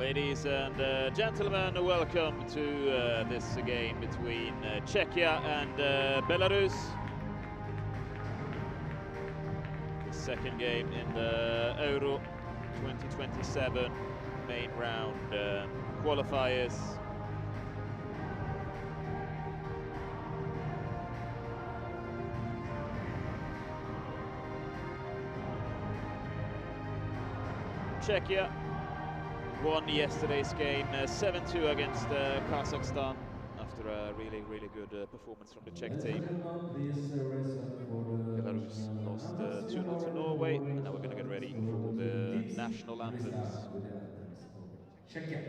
Ladies and gentlemen, welcome to this game between Czechia and Belarus. The second game in the Euro 2027 main round qualifiers. Czechia won yesterday's game 7-2 against Kazakhstan after a really good performance from the Czech team. Belarus lost 2-0 to Norway, and now we're going to get ready for the national anthems. Czechia.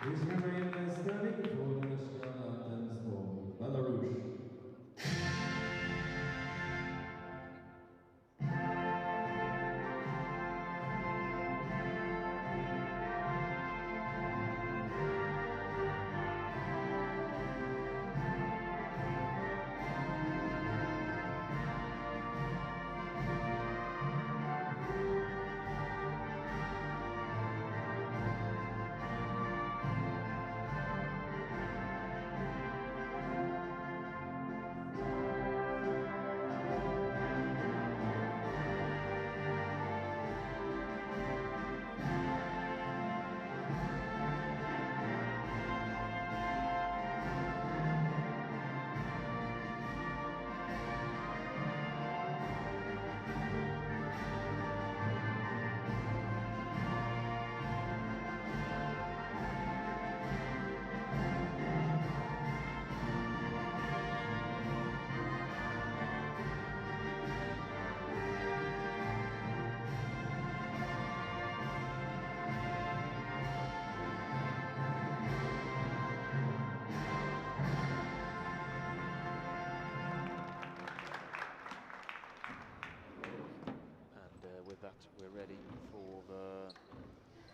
Please remain standing for the national anthems for Belarus. With that, we're ready for the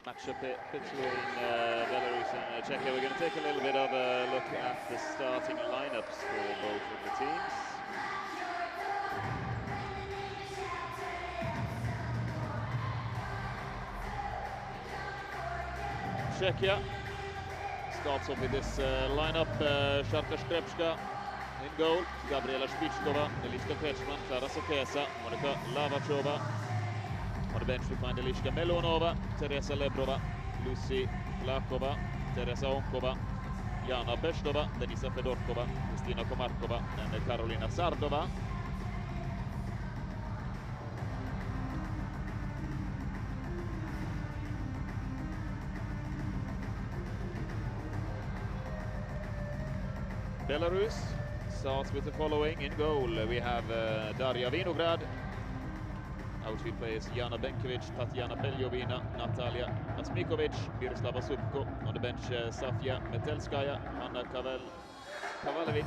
matchup between Belarus and Czechia. We're going to take a little bit of a look at the starting lineups for both of the teams. Czechia starts off with this lineup. Sharka Škrepška in goal, Gabriela Špičkova, Eliška Krečman, Klara Sokesa, Monika Lavachova. On the bench we find Eliška Melonova, Teresa Lebrova, Lucy Lakova, Teresa Onkova, Jana Beshtova, Denisa Fedorkova, Kristina Komarkova and Karolina Sardova. Belarus starts with the following. In goal we have Daria Vinograd. Outfield players Jana Benkovic, Tatjana Beljovina, Natalia Asmikovic, Miroslava Subko. On the bench Safia Metelskaya, Anna Kavalevic,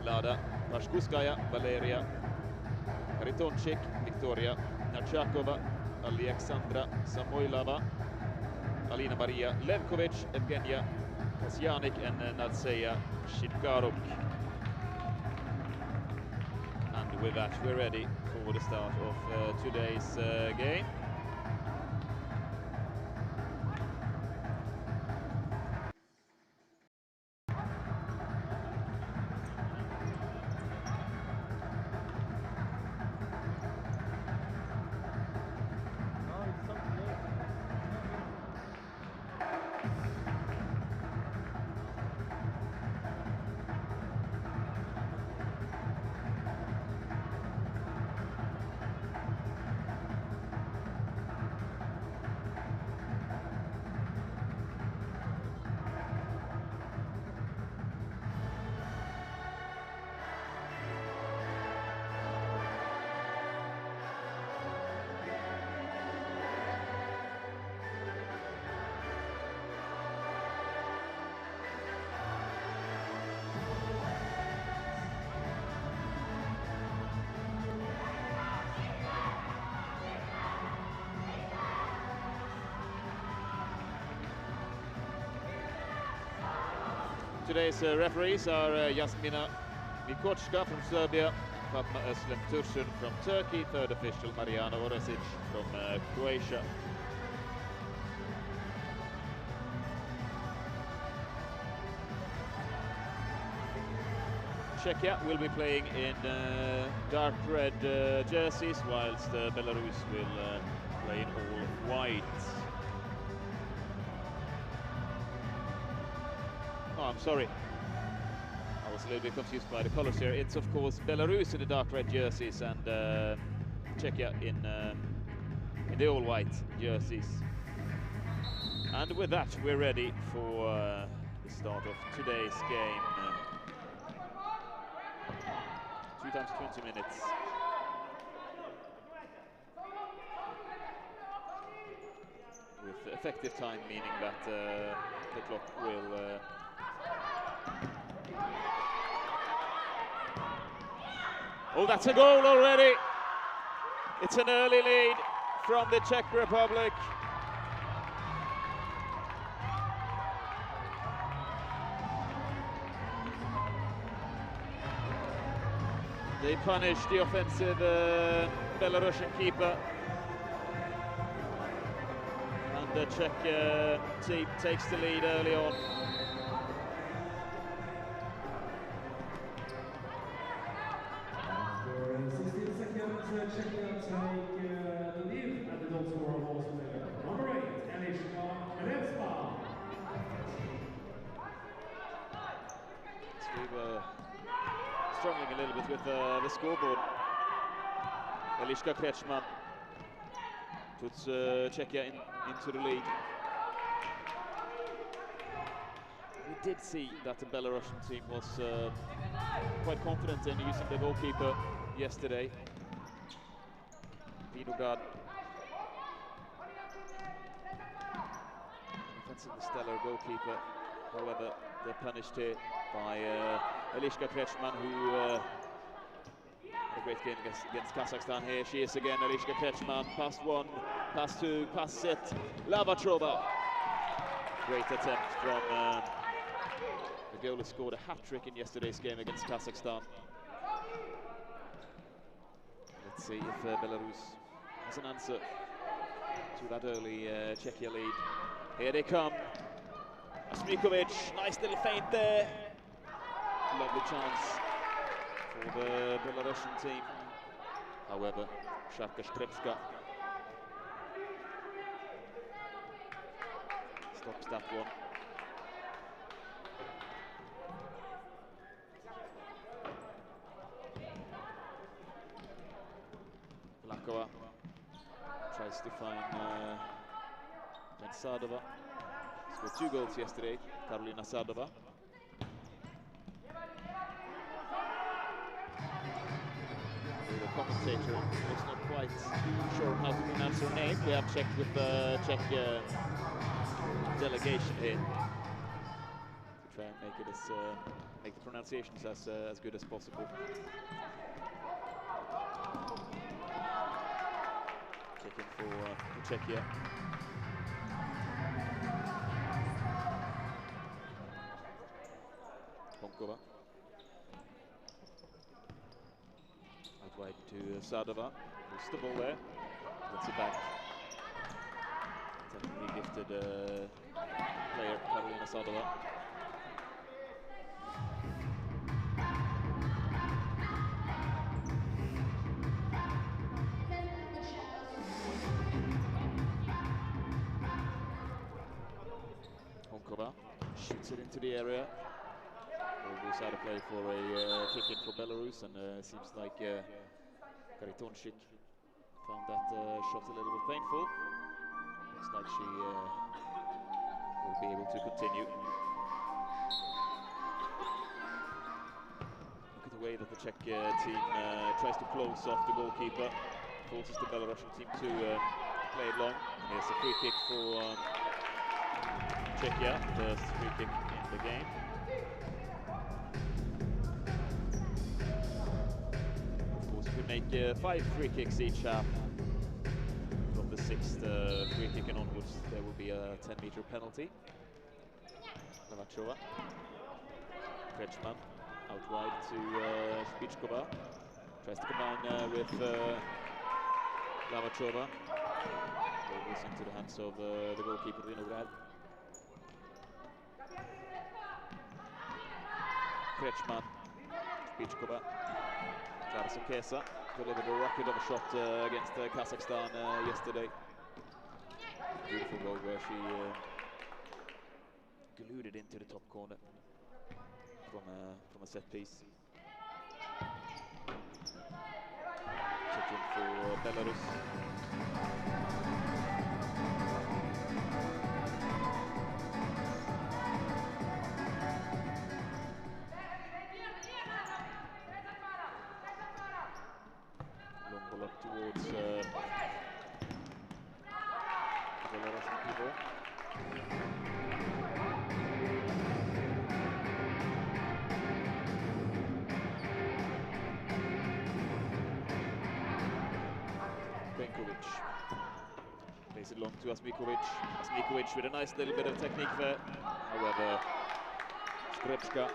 Lada Pashkuskaya, Valeria Karitonchik, Victoria Nachakova, Alexandra Samoilova, Alina Maria Levkovic, Evgenia Kasjanik and Nadseja Shidkaruk. And with that we're ready for the start of today's game. Today's referees are Jasmina Mikochka from Serbia, Fatma Özlem Tursun from Turkey, third official Marijana Oresic from Croatia. Czechia will be playing in dark red jerseys, whilst Belarus will play in all white. Oh, I'm sorry. I was a little bit confused by the colors here. It's of course Belarus in the dark red jerseys and Czechia in the all white jerseys. And with that, we're ready for the start of today's game. 2 times 20 minutes. With effective time, meaning that the clock will oh, that's a goal already! It's an early lead from the Czech Republic. They punish the offensive Belarusian keeper. And the Czech team takes the lead early on. After 16 seconds, Czechia take the lead at the goal scorer of also number 8, We were struggling a little bit with the scoreboard. Eliška Krečman puts Czechia into the lead. We did see that the Belarusian team was quite confident in using the goalkeeper yesterday, Vinogard. Offensively stellar goalkeeper. However, they're punished here by Eliška Krečman, who had a great game against Kazakhstan here. She is again, Eliška Krečman. Pass 1, pass 2, pass set. Lavatrova. Great attempt from the goalie, scored a hat-trick in yesterday's game against Kazakhstan. Let's see if Belarus has an answer to that early Czechia lead. Here they come. Smikovic, nice little feint there. Lovely chance for the Belarusian team. However, Šarka-Škrepška stops that one. Vlakova tries to find Sadova. Scored 2 goals yesterday, Karolina Sadova. The commentator was not quite sure how to pronounce her name. We have checked with the Czech delegation here to try and make it make the pronunciations as good as possible. Checking for Czechia. Honkova. Out wide to Sadova. Lost the ball there. Gets it back. Technically gifted player, Karolina Sadova. Honkova shoots it into the area. Goes out of play for a kick-in for Belarus, and seems like Karitonšik found that shot a little bit painful. Looks like she will be able to continue. Look at the way that the Czech team tries to close off the goalkeeper, forces the Belarusian team to play it long. And here's a free kick for Czechia, first free kick in the game. Make 5 free kicks each half. From the 6th free kick and onwards, there will be a 10-meter penalty. Lavatrova. Kretschmann out wide to Spichkova. Tries to combine with Lavachova. Ball goes into the hands of the goalkeeper Vinograd. Kretschmann, Spichkova, Kesa delivered a rocket of a shot against Kazakhstan yesterday. Beautiful goal where she glued into the top corner from a set piece. Check in for Belarus. Long ball up towards the Belarusian people. Plays it long to Asmikovic. Asmikovic with a nice little bit of technique there. However, Skrebska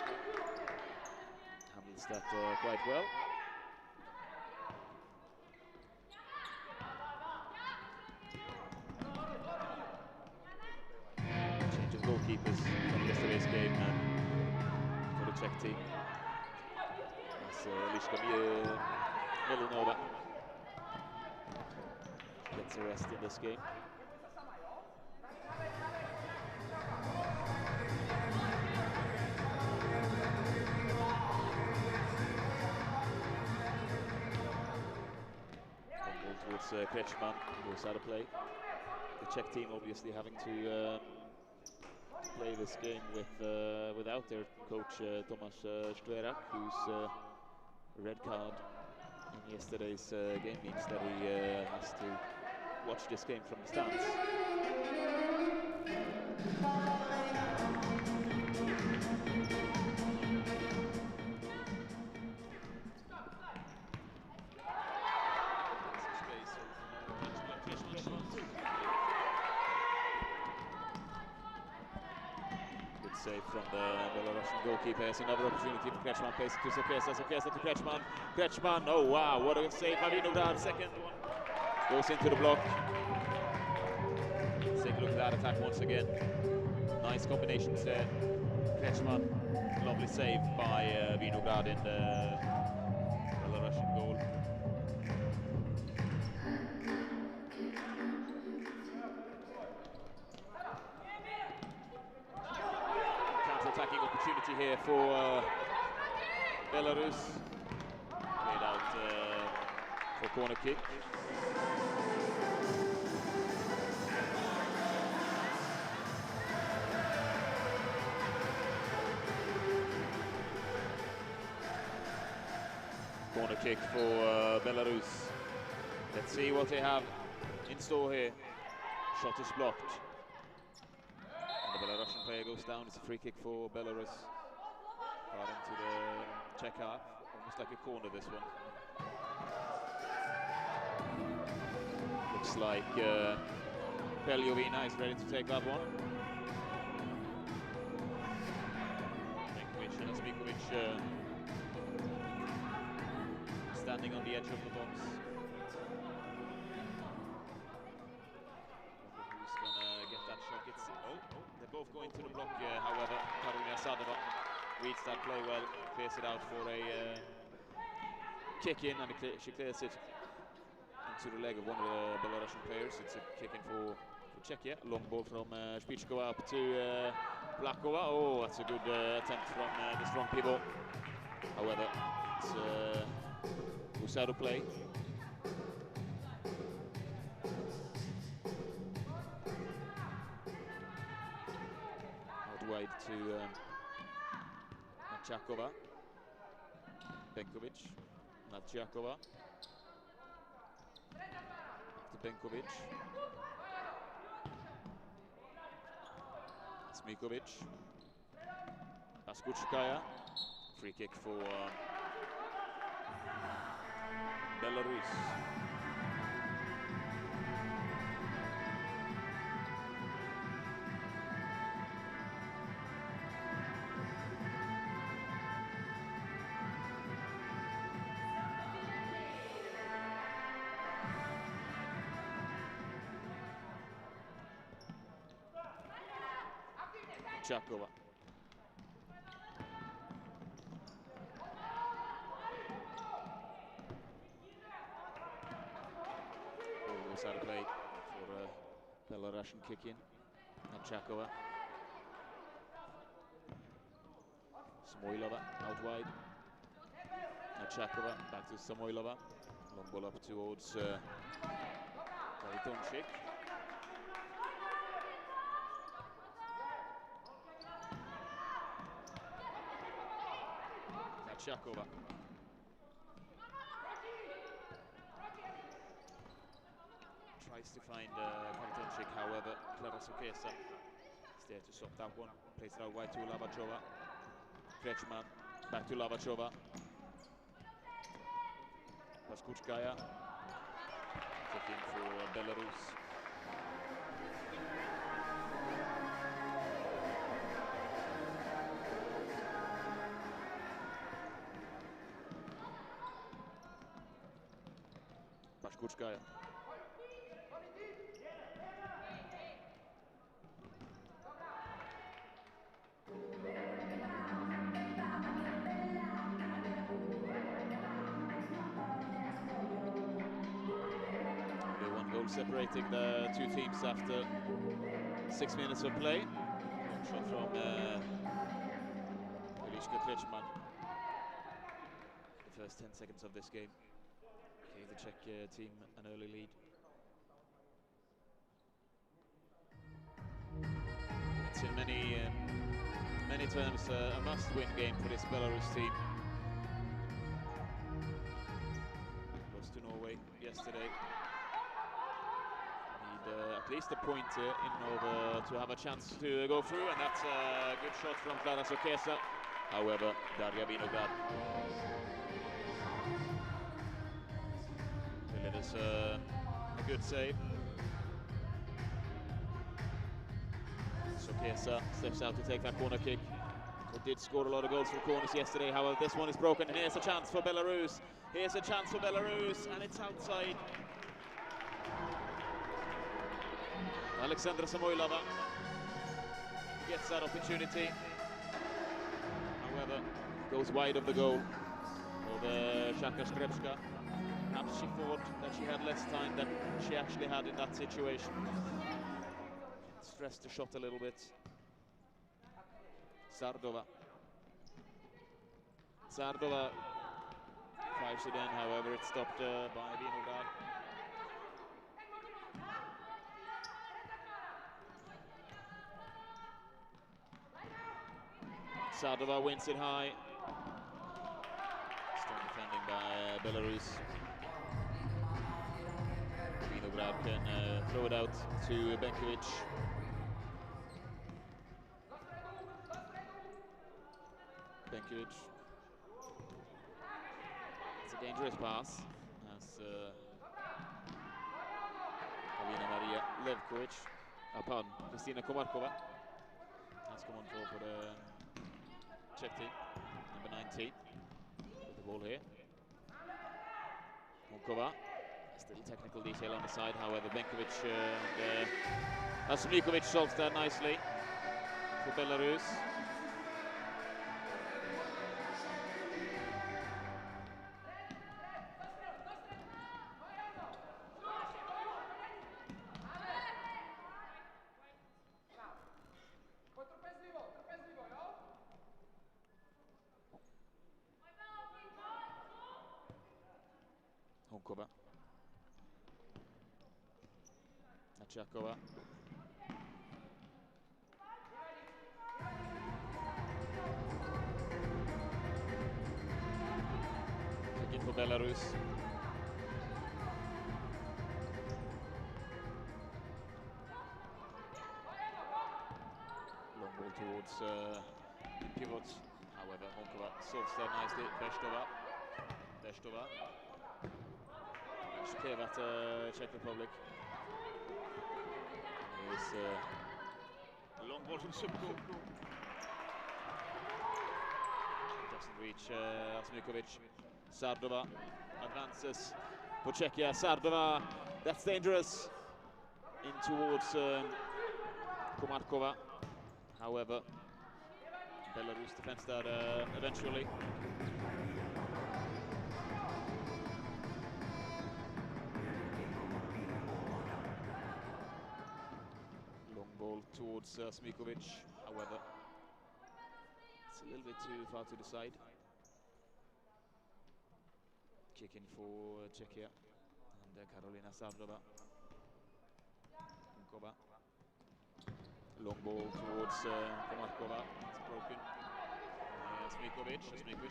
handles that quite well. Change of goalkeepers from yesterday's game for the Czech team. As Liška Milanova gets a rest in this game. Ball towards Kretschmann, goes out of play. The Czech team obviously having to play this game with without their coach Tomáš Štverak, whose red card in yesterday's game means that he has to watch this game from the stands. Good save from the Belarusian goalkeeper. Here's another opportunity for Kretschmann. Plays it to Zakesa to Kretschmann. Kretschmann, oh wow, what a save by Vinograd. Second one goes into the block. Let's take a look at that attack once again. Nice combinations there. Kretschmann, lovely save by Vinograd in the Belarusian goal. Counter-attacking opportunity here for Belarus. Played out for corner kick. Corner kick for Belarus. Let's see what they have in store here. Shot is blocked. And the Belarusian player goes down. It's a free kick for Belarus. Right into the Czech half. Almost like a corner, this one. Looks like Peljovina is ready to take that one. Benkovic and Asmikovic standing on the edge of the box. Who's gonna get that shot? They're both going to the block, however. Karolina Sadova reads that play well, clears it out for a kick in, and she clears it into the leg of one of the Belarusian players. It's a kick in for Czechia. Long ball from Spichkova up to Plakova. Oh, that's a good attempt from the strong pivot. However, it's goes out of play. Out wide to Natchakova. Benkovic. Natchakova. To Benkovic. Smikovic. Paskuchkaya. Free kick for Belarus. Chakova. Always out of play for Belarusian kick in. And Chakova. Samoilova out wide. And Chakova back to Samoilova. Long ball up towards Karitonchik. Chakova. Tries to find Karitonchik, however, Klarasokesa is there to stop that one. Plays it out wide to Lavachova. Kretschmann back to Lavachova. Paskutskaya checking for Belarus. Paskutskaya. Separating the two teams after 6 minutes of play. Long shot from Kretschmann. The first 10 seconds of this game gave the Czech team an early lead. It's in many terms a must-win game for this Belarus team. Lost to Norway yesterday. At least a point here in order to have a chance to go through, and that's a good shot from Klarasokesa. However, Darja Vinograd delivers a good save. Sokesa steps out to take that corner kick. They did score a lot of goals from corners yesterday, however this one is broken, and here's a chance for Belarus. Here's a chance for Belarus, and it's outside. Alexandra Samoilova gets that opportunity, however goes wide of the goal for the Czechia Skrebska. Perhaps she thought that she had less time than she actually had in that situation. Stressed the shot a little bit. Sardova fires it in, however it's stopped by Vinograd. Sardova wins it high. Strong defending by Belarus. Vinograd can throw it out to Benkovic. Benkovic. It's a dangerous pass as Alina Maria Levkovic. Pardon, Kristina Komarkova has come on for the Czech team, number 19, with the ball here. Monkova, still technical detail on the side, however Benkovic and Asmikovic solves that nicely for Belarus. Honkova. Nachakova. Taking for Belarus. Long ball towards pivots. However, Honkova solves that nicely. Beštova. Clear at Czech Republic. Here's a long ball from Subko. Doesn't reach Asmikovic. Sardova advances for Czechia. Sardova, that's dangerous. In towards Komarkova. However, Belarus defends that eventually. Long ball towards Smikovic, however, it's a little bit too far to the side. Kick in for Czechia and Karolina Savlova. Kunkova. Long ball towards Komarkova. It's broken. Smikovic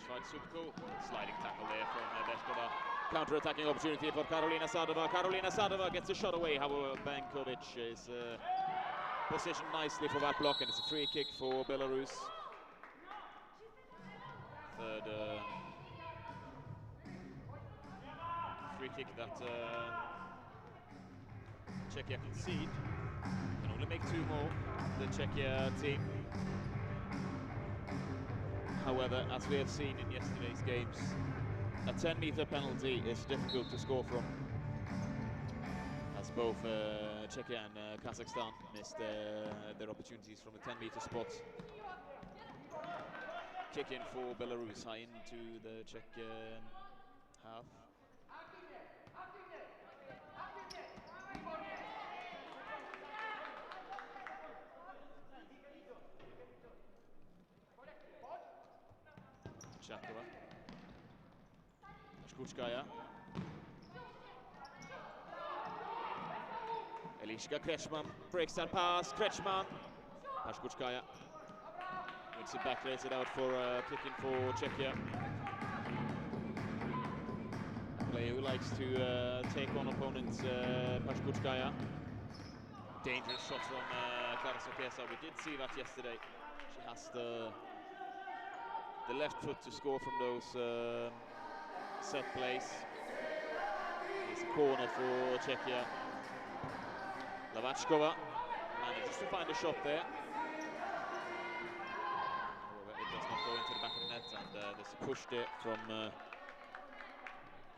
fights Subko. Sliding tackle there from Beskova. Counter-attacking opportunity for Karolina Sadova. Karolina Sadova gets a shot away. However, Bankovic is positioned nicely for that block, and it's a free kick for Belarus. Third free kick that Czechia concede. Can only make 2 more, the Czechia team. However, as we have seen in yesterday's games, a 10-meter penalty is difficult to score from, as both Czechia and Kazakhstan missed their opportunities from the 10-meter spot. Kick in for Belarus, high into the Czech half. Shakova. Shkuchkaya. Eliška Krečman breaks that pass. Krečman. Pashkuchkaya wins it back, lays it out for kicking for Czechia. A player who likes to take on opponents, Pashkuchkaya. Dangerous shot from Clara Sokesa. We did see that yesterday. She has the left foot to score from those set plays. It's a corner for Czechia. Lavachkova manages to find a shot there. However, it does not go into the back of the net, and there's a push there from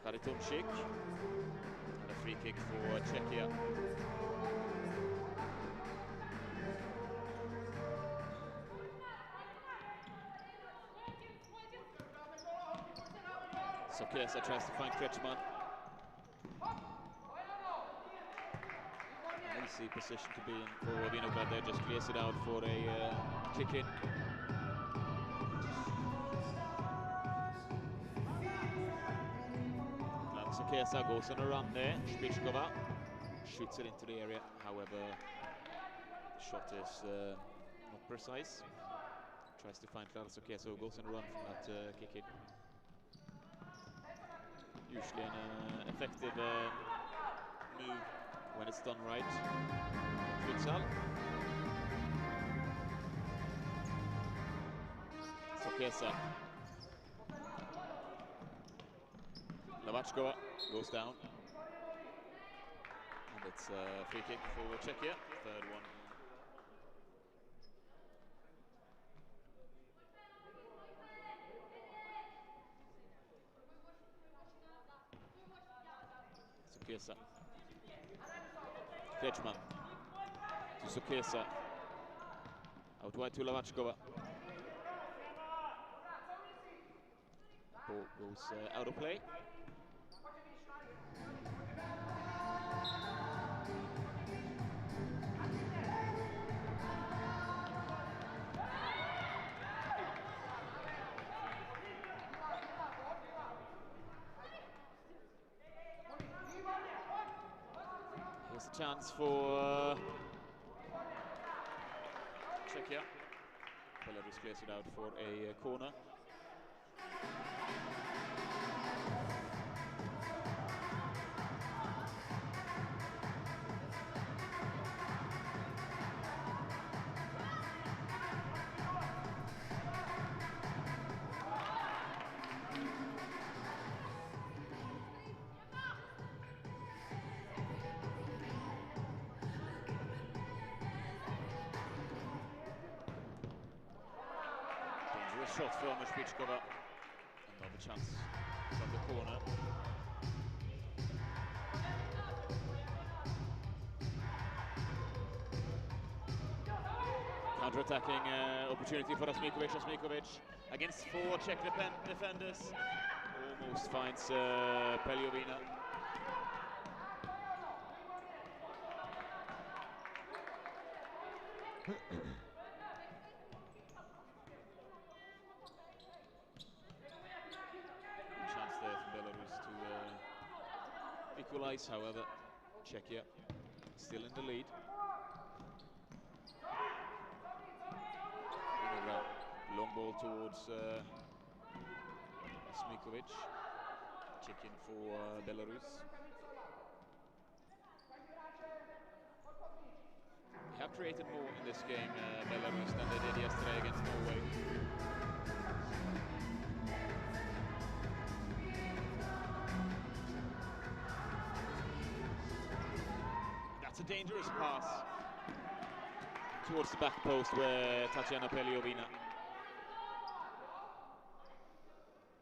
Kharitonchik. And a free kick for Czechia. Sokesa tries to find Krečman. Easy position to be in for Vinograd there, just clears it out for a kick in. Sokesa goes on a run there. Shpichkova shoots it into the area, however, the shot is not precise. Tries to find Clara Sokesa, who goes on a run from that kick in. Usually an effective move when it's done right. Futsal. Sokesa. Lavachkova goes down. And it's a free kick for Czechia, third one. Sokesa. Krečman to Sokesa. Out wide to Lavachkova. Ball goes out of play. Here's a chance for Czechia. Belarus clears it out for a corner. Shot from Shpichkova. Another chance from the corner. Counter-attacking opportunity for Asmikovic. Asmikovic against 4 Czech defenders. Almost finds Peljovina. Chance there for Belarus to equalize, however, Czechia still in the lead. Long ball towards Asmikovic. Check in for Belarus. They have created more in this game, Belarus, than they did yesterday against Norway. That's a dangerous pass towards the back post where Tatiana Peljovina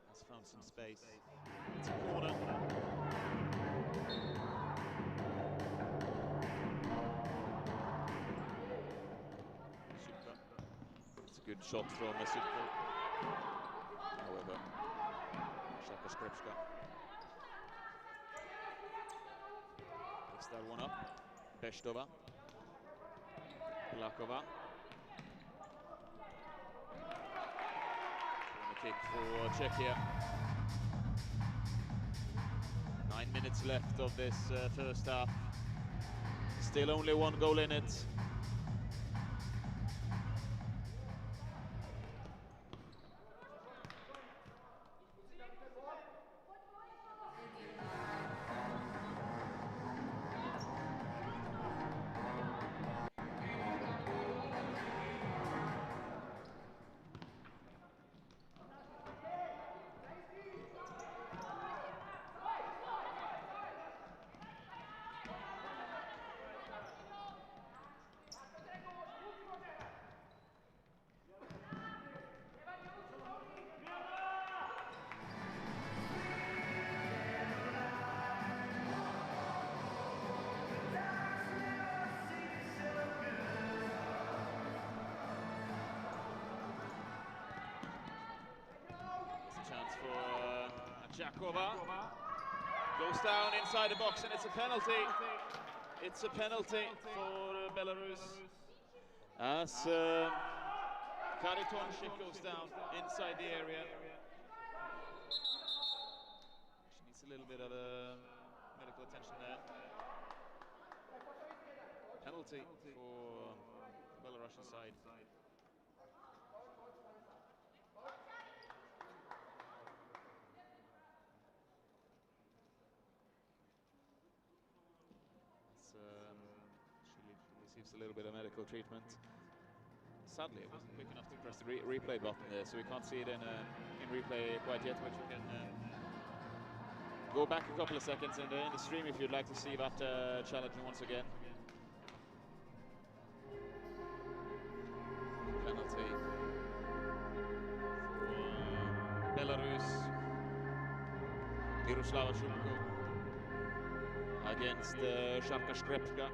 has found some space. It's a corner. It's a good shot from Supka. However, Czechia Skripska picks that one up. Bestova. Blakova. Corner kick for Czechia. 9 minutes left of this first half. Still only 1 goal in it. Chance for Jakova. Goes down inside the box and it's a penalty. It's a penalty for Belarus. As Karitonchik goes down inside the area. She needs a little bit of medical attention there. Penalty for the Belarusian side. She receives a little bit of medical treatment. Sadly, it wasn't quick enough to press the replay button there, so we can't see it in replay quite yet, but you can go back a couple of seconds in the stream if you'd like to see that challenge once again. Penalty for Belarus. Miroslava Shumko against Czechia Skripska.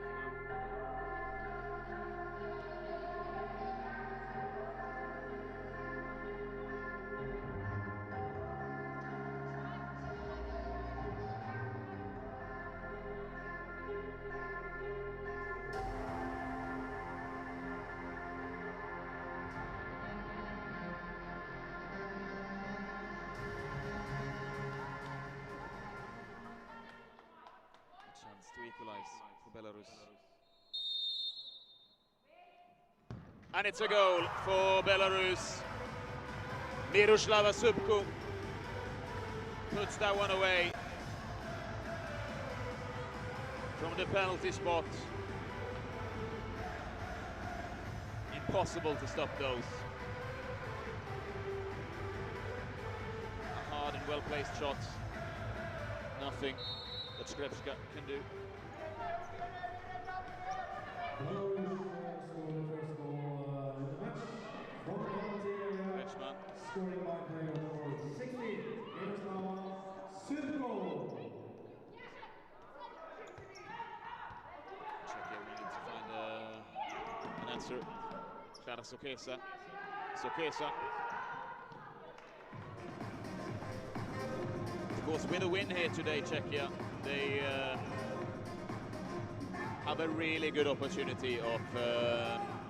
Chance to equalize for Belarus. And it's a goal for Belarus. Miroslava Subko puts that one away from the penalty spot. Impossible to stop those. A hard and well-placed shot. Nothing that Skripska can do. Belarus scored the first goal in the match from the penalty area, scoring by player number 60, Miroslava Subko. Czechia needed to find an answer. Clara Sokesa. Sokesa. Of course, with a win here today, Czechia, they have a really good opportunity of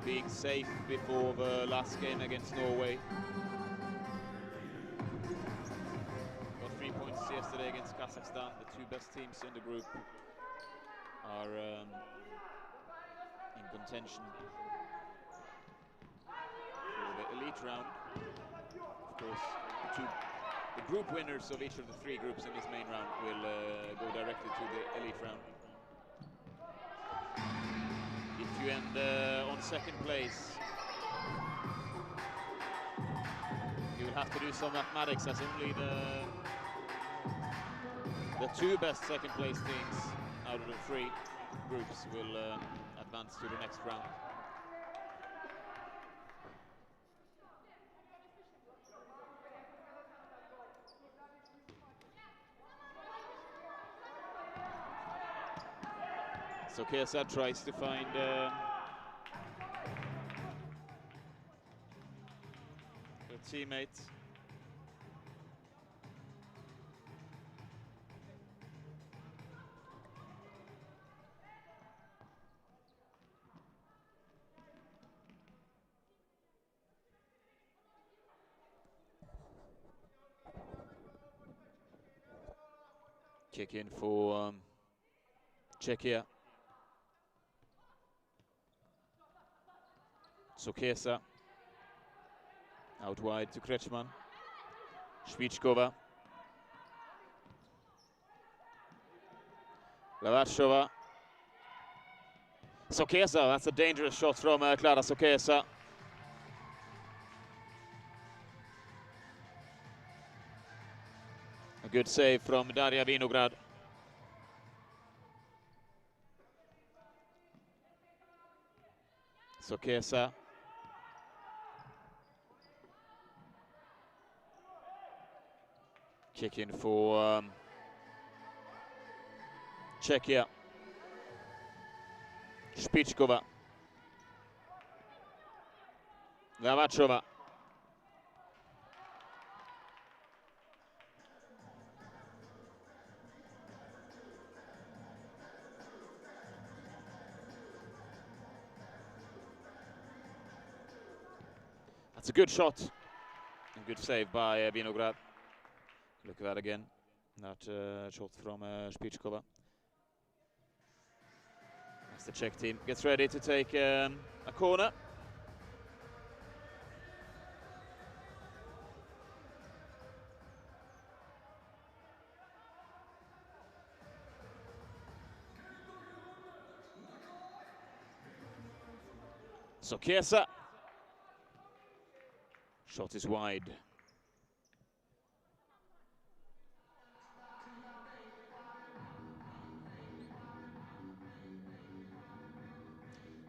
being safe before the last game against Norway. Got 3 points yesterday against Kazakhstan. The two best teams in the group are in contention for the elite round. Of course, the group winners of each of the three groups in this main round will go directly to the elite round. If you end on second place, you will have to do some mathematics, as only the two best second place teams out of the three groups will advance to the next round. So Kolstad tries to find a teammate. Kick in for Czechia. Sokesa out wide to Kretschmann. Špičková. Lavachova. Sokesa, that's a dangerous shot from Clara Sokesa. A good save from Daria Vinograd. Sokesa. Kick in for Czechia. Špičková. Lavachova. That's a good shot and good save by Vinograd. Look at that again. That shot from Špičková. As the Czech team gets ready to take a corner. Sokesa. Shot is wide.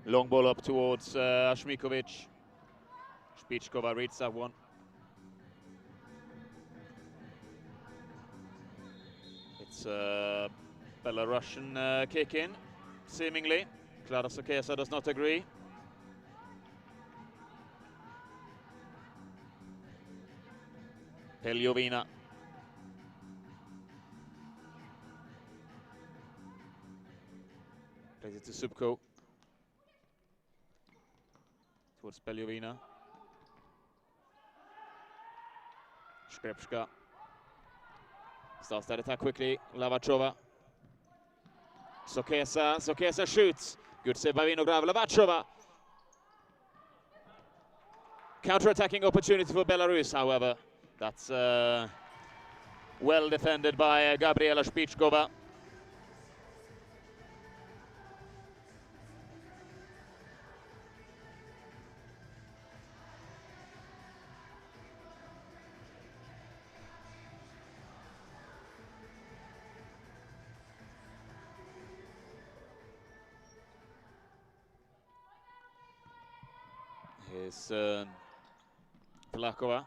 Long ball up towards Ashmikovic. Špičková reads that one. It's a Belarusian kick in, seemingly. Clara Sokesa does not agree. Peljovina. Plays it to Subko. Towards Peljovina. Škrepška. Starts that attack quickly. Lavachova. Sokesa. Sokesa shoots. Good save by Vinograd. Lavachova. Counter-attacking opportunity for Belarus, however. That's well defended by Gabriela Špičková. Here's Plakova.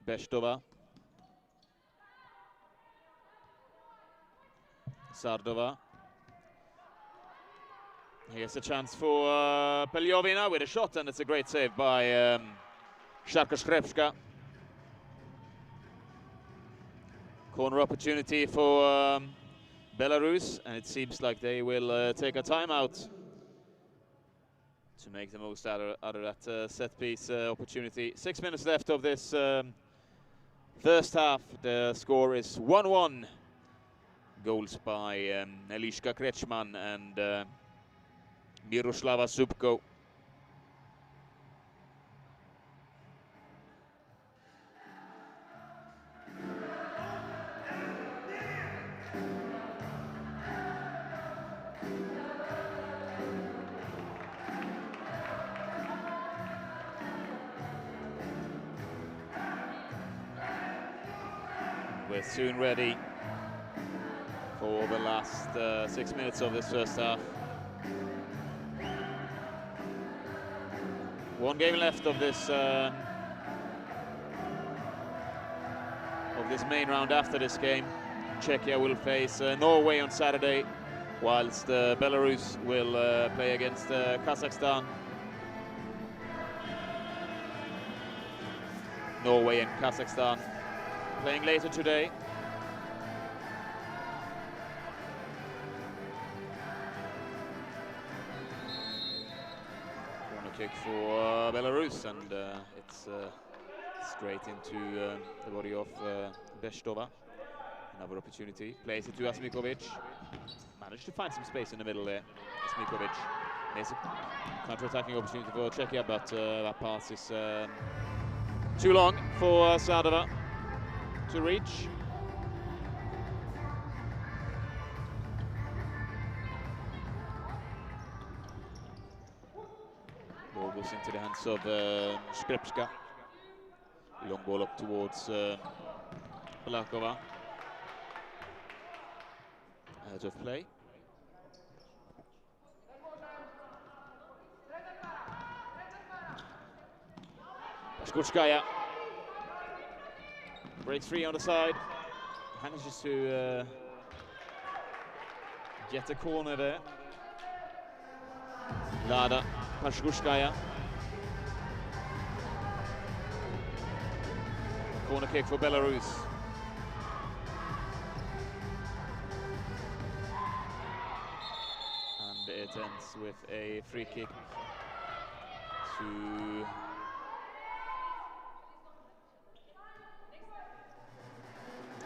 Beštova. Sardova. Here's a chance for Peljovina with a shot, and it's a great save by Szarka. Corner opportunity for Belarus, and it seems like they will take a timeout to make the most out of that set piece opportunity. 6 minutes left of this first half. The score is 1-1. Goals by Eliška Krečman and Miroslava Subko. We're soon ready for the last 6 minutes of this first half. One game left of this main round. After this game, Czechia will face Norway on Saturday, whilst Belarus will play against Kazakhstan. Norway and Kazakhstan playing later today. Corner kick for Belarus, and it's straight into the body of Bestova. Another opportunity. Plays it to Asmikovic. Managed to find some space in the middle there. Asmikovic. There's a counter-attacking opportunity for Czechia, but that pass is too long for Sadova to reach. Ball goes into the hands of Skripska. Long ball up towards Balakova. Out of play. Skutskaya breaks free on the side, manages to get a corner there. Lada Pashkushkaya. Corner kick for Belarus. And it ends with a free kick to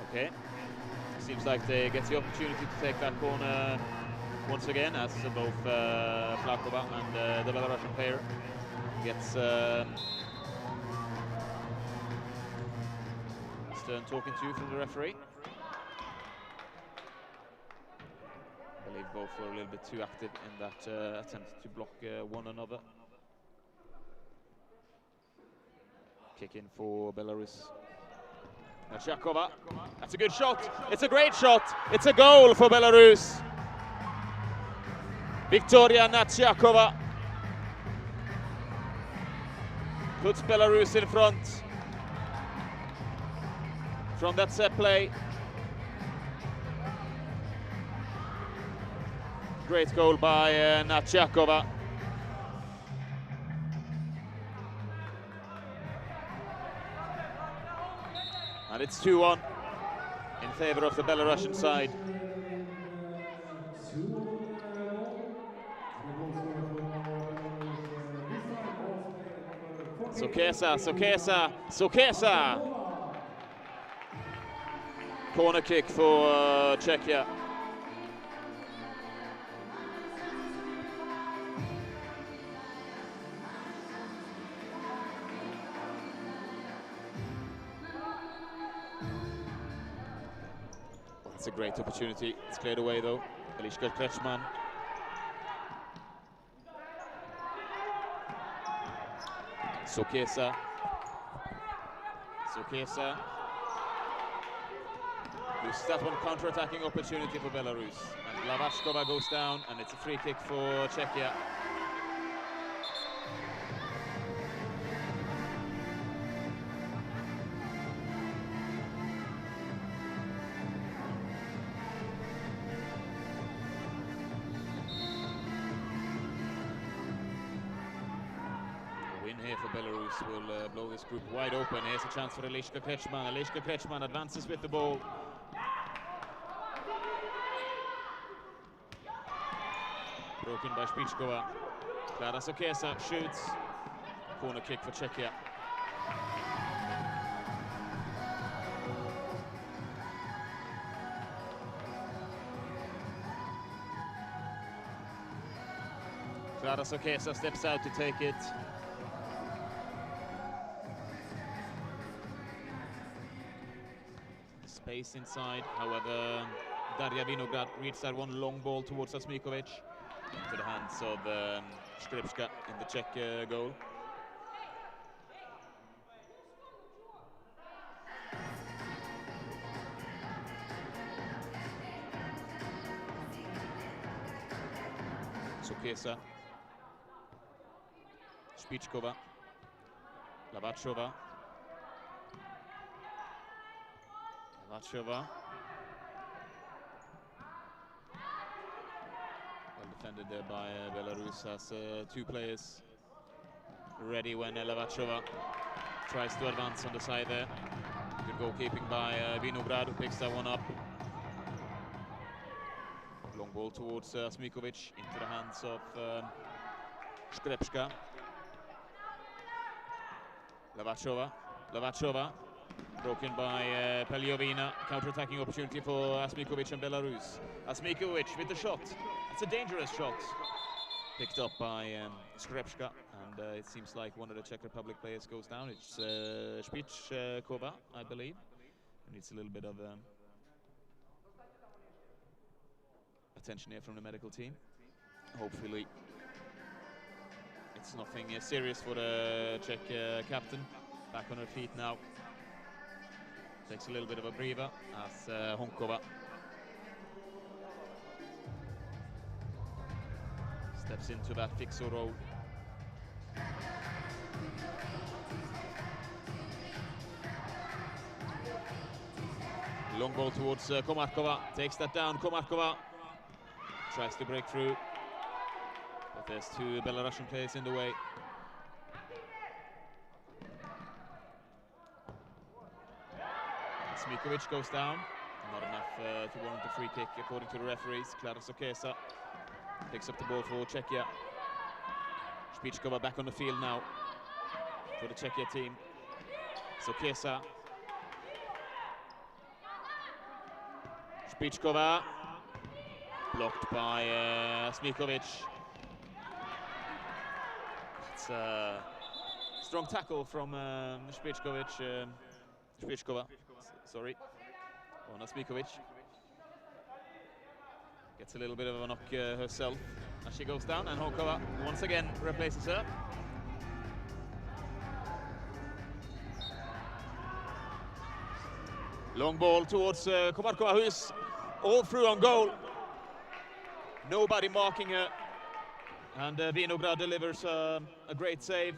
okay. Seems like they get the opportunity to take that corner once again, as both Plakova and the Belarusian player gets stern talking to from the referee. I believe both were a little bit too active in that attempt to block one another. Kick in for Belarus. Natchakova, that's a good shot, it's a great shot, it's a goal for Belarus. Victoria Natchakova puts Belarus in front from that set play. Great goal by Natchakova. And it's 2-1 in favor of the Belarusian side. Sokesa. Corner kick for Czechia. It's a great opportunity. It's cleared away though. Eliška Krečman. Sokesa. Loses that one, counter-attacking opportunity for Belarus. And Lavashkova goes down, and it's a free kick for Czechia. here for Belarus will blow this group wide open. Here's a chance for Eliška Krečman. Eliška Krečman advances with the ball. Broken by Špičková. Klára Sokesa shoots. Corner kick for Czechia. Klára Sokesa steps out to take it. Space inside, however, Darja Vinograd reads that one long ball towards Asmikovic into the hands of Škrepška in the Czech goal. Sokesa, Špičková, Lavachova. Well defended there by Belarus, has two players ready when Lavachova tries to advance on the side there. Good goalkeeping by Vinograd, who picks that one up. Long ball towards Asmikovic into the hands of Škrepška. Lavachova. Broken by Peljovina. Counter-attacking opportunity for Asmikovic and Belarus. Asmikovic with the shot. It's a dangerous shot. Picked up by Škrepška, and it seems like one of the Czech Republic players goes down. It's Špičková, I believe. And it's a little bit of attention here from the medical team. Hopefully it's nothing serious for the Czech captain. Back on her feet now. Takes a little bit of a breather as Honkova steps into that fixer role. Long ball towards Komarkova, takes that down. Komarkova tries to break through, but there's two Belarusian players in the way. Asmikovic goes down, not enough to warrant a free kick according to the referees. Klára Sokesa picks up the ball for Czechia. Špičková back on the field now for the Czechia team. Sokesa. Špičková blocked by Asmikovic. It's a strong tackle from Špičková. Sorry, on Asmikovic. Gets a little bit of a knock herself as she goes down, and Honkova once again replaces her. Long ball towards Komarkova, who is all through on goal. Nobody marking her, and Vinograd delivers a great save.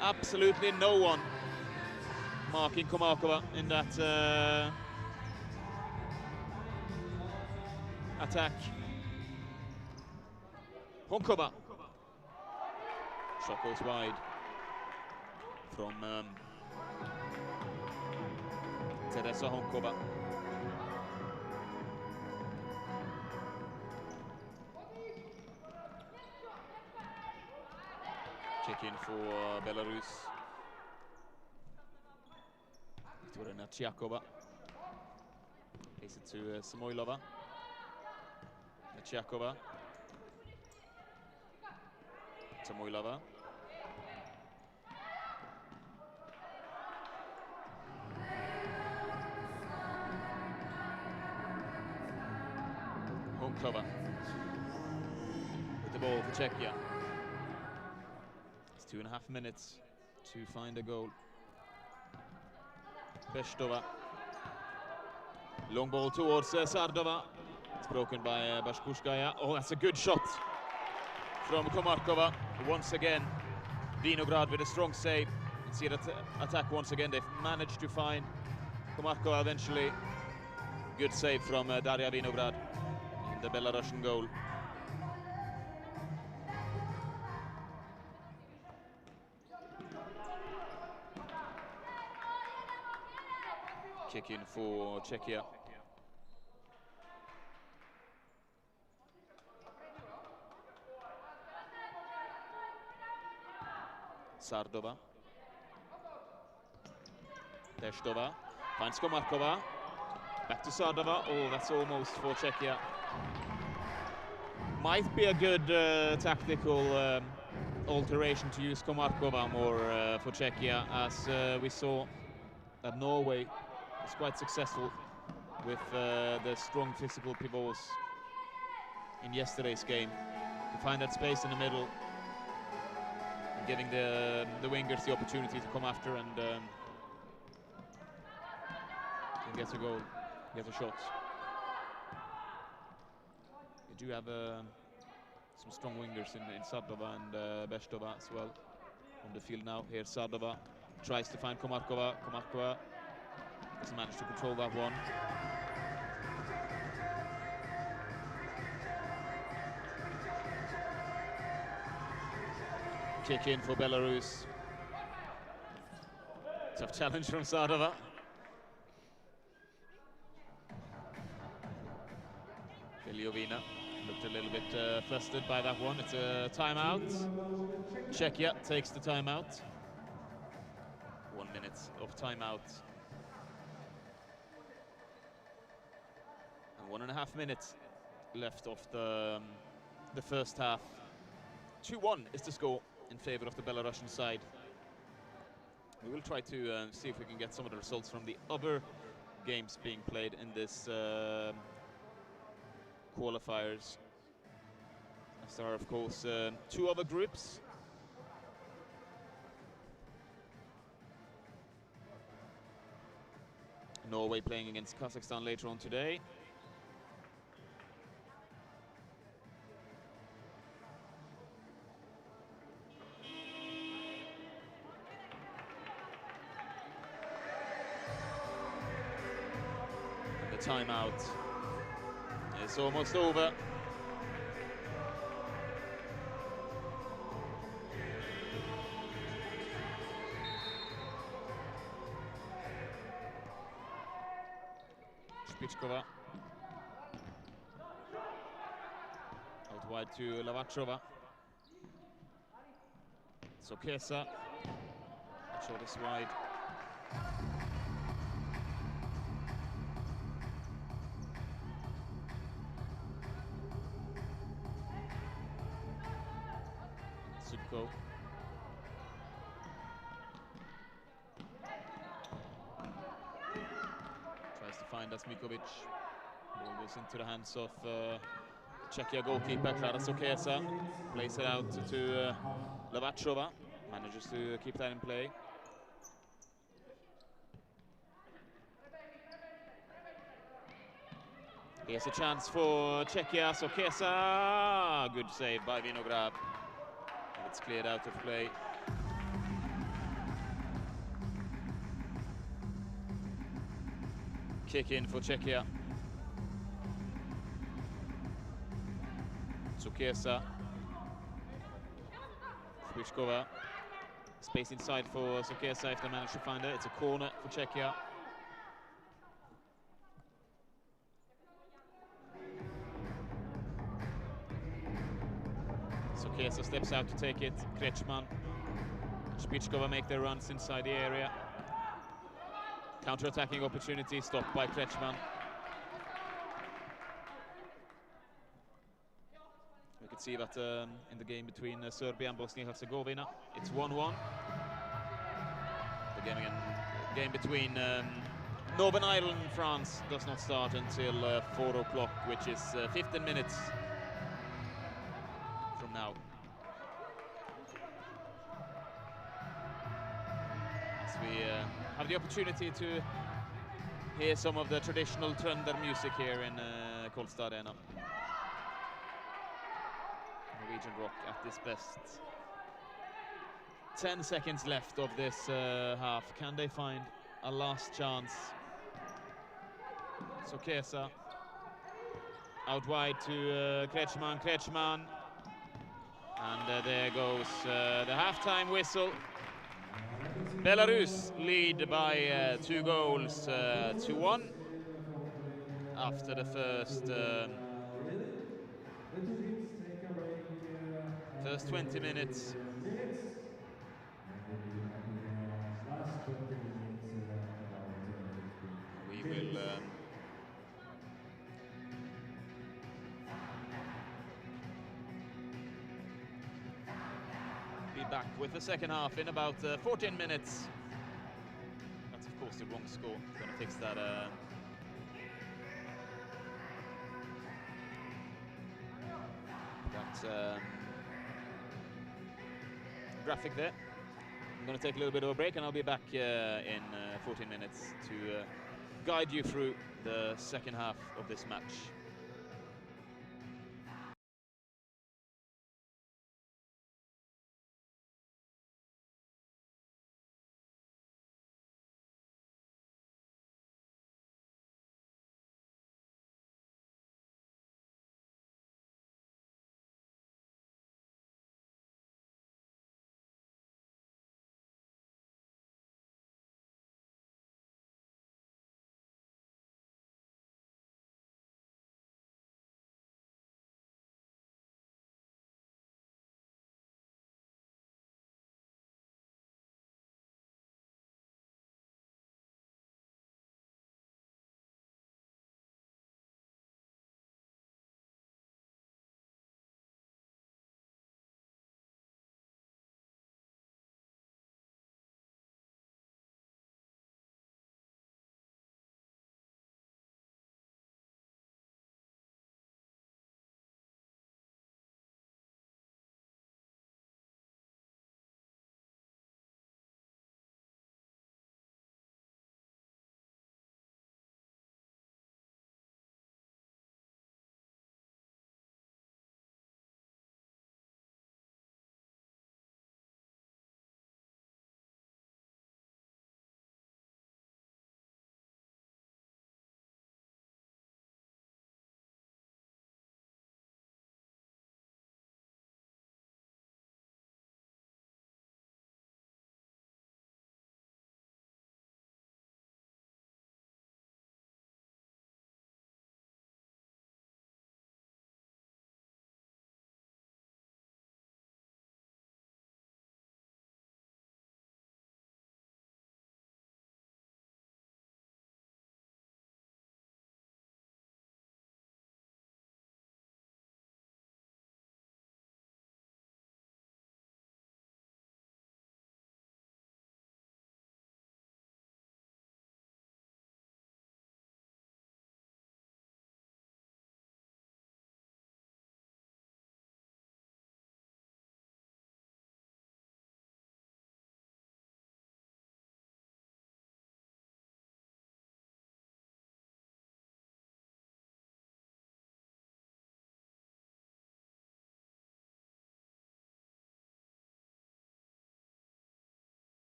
Absolutely no one marking Komarkova in that attack. Honkova. Shot goes wide from Teresa Honkova. Check in for Belarus. Viktorina Tchakova. Takes it to Samoylova. Tchakova. Samoylova. Honkova with the ball for Czechia. It's 2.5 minutes to find a goal. Beštova. Long ball towards Sardova. It's broken by Bashkushkaya. Oh, that's a good shot from Komarkova. Once again, Vinograd with a strong save. You see that attack once again. They've managed to find Komarkova eventually. Good save from Darja Vinograd in the Belarusian goal. Kick in for Czechia. Sardova. Teshtova. Finds Komarkova. Back to Sardova. Oh, that's almost for Czechia. Might be a good tactical alteration to use Komarkova more for Czechia, as we saw that Norway was quite successful with the strong physical pivots in yesterday's game. To find that space in the middle, and giving the wingers the opportunity to come after and get a goal, get a shot. You do have some strong wingers in Sardova and Bestova as well on the field now. Here Sardova tries to find Komarkova. Komarkova doesn't manage to control that one. Kick in for Belarus. Tough challenge from Sardova. Eliovina looked a little bit flustered by that one. It's a timeout. Czechia takes the timeout. 1 minute of timeout. And 1.5 minutes left of the first half. 2-1 is the score in favor of the Belarusian side. We will try to see if we can get some of the results from the other games being played in this qualifiers. As there are, of course, 2 other groups. Norway playing against Kazakhstan later on today. And the timeout is almost over. Spichkova. Out wide to Lavachova. Sokesa. That shot is wide. Subko. Tries to find Asmikovic. Ball goes into the hands of Czechia goalkeeper Klara Sokesa. Plays it out to Lavachova. Manages to keep that in play. Here's a chance for Czechia. Sokesa. Good save by Vinograd. It's cleared out of play. Kick in for Czechia. Sokesa. Spichkova. Space inside for Sokesa if they manage to find it. It's a corner for Czechia. Sokesa steps out to take it. Kretschmann. Spichkova make their runs inside the area. Counter-attacking opportunity stopped by Kretschmann. We could see that in the game between Serbia and Bosnia-Herzegovina. It's 1-1. The game between Northern Ireland and France does not start until 4 o'clock, which is 15 minutes from now. As we have the opportunity to hear some of the traditional Trondheim music here in Kolstad Arena. Norwegian rock at this best. 10 seconds left of this half. Can they find a last chance? Sokesa out wide to Kretschmann. Kretschmann. And there goes the halftime whistle. Belarus lead by 2 goals to 1 after the first first 20 minutes. We will be back with the second half in about 14 minutes. That's of course the wrong score. Gonna fix that. Graphic there. I'm gonna take a little bit of a break and I'll be back in 14 minutes to guide you through the second half of this match.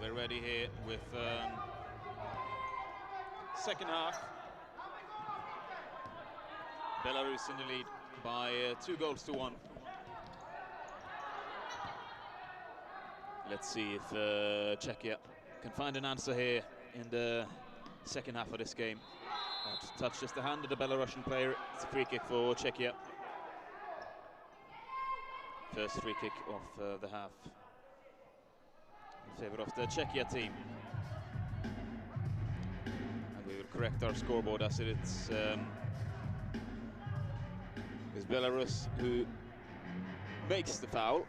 We're ready here with second half. Belarus in the lead by 2-1. Let's see if Czechia can find an answer here in the second half of this game. That touches the hand of the Belarusian player. It's a free kick for Czechia. First free kick of the half in favor of the Czechia team. And we will correct our scoreboard as it's Belarus who makes the foul.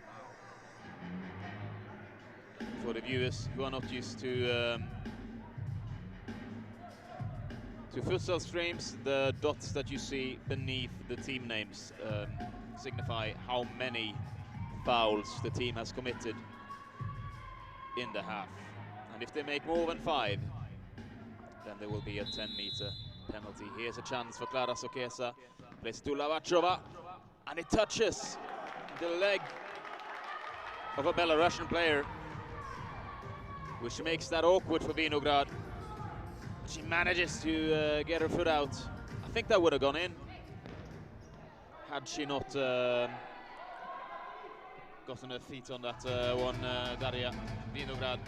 For the viewers who are not used to futsal streams, the dots that you see beneath the team names signify how many fouls the team has committed in the half. And if they make more than 5, then there will be a 10-meter penalty. Here's a chance for Klara Sokesa. Plays to Lavachova, and it touches the leg of a Belarusian player, which makes that awkward for Vinograd. She manages to get her foot out. I think that would have gone in had she not gotten her feet on that one, Daria Vinograd.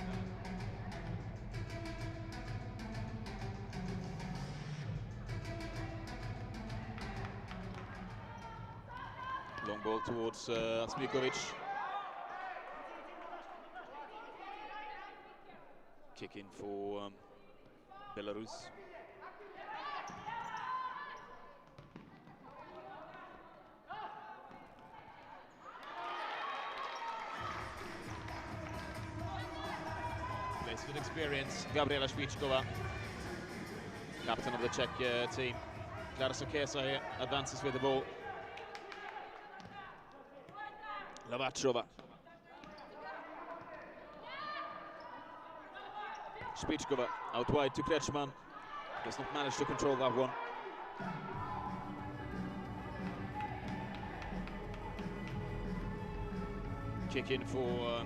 Long ball towards Asmikovic. Kick in for Belarus. Plays with experience, Gabriela Špičková, captain of the Czech team. Klara Sokesa here advances with the ball. Lavachova. Špičková out wide to Kretschmann. Does not manage to control that one. Kick in for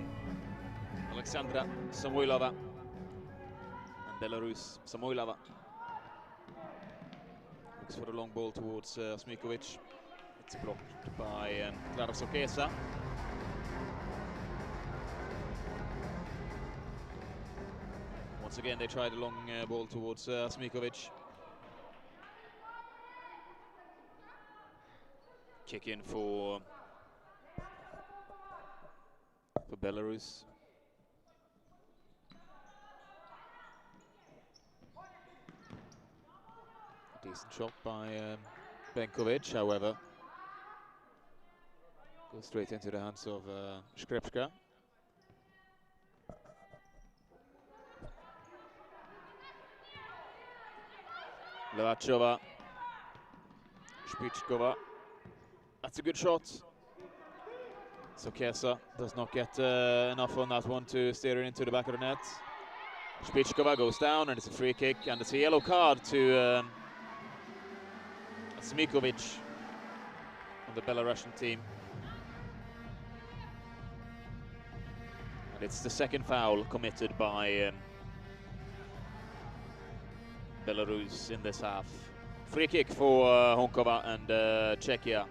Alexandra Samoilova. And Belarus, Samoilova. Looks for the long ball towards Asmikovic. It's blocked by Klara Sokesa. Once again, they tried a long ball towards Asmikovic. Kick in for Belarus. A decent shot by Benkovic, however. Goes straight into the hands of Škrepška. Lavachova, Špičková. That's a good shot. Sokesa does not get enough on that one to steer it into the back of the net. Špičková goes down, and it's a free kick, and it's a yellow card to Asmikovic on the Belarusian team. And it's the second foul committed by Belarus in this half. Free kick for Honkova and Czechia.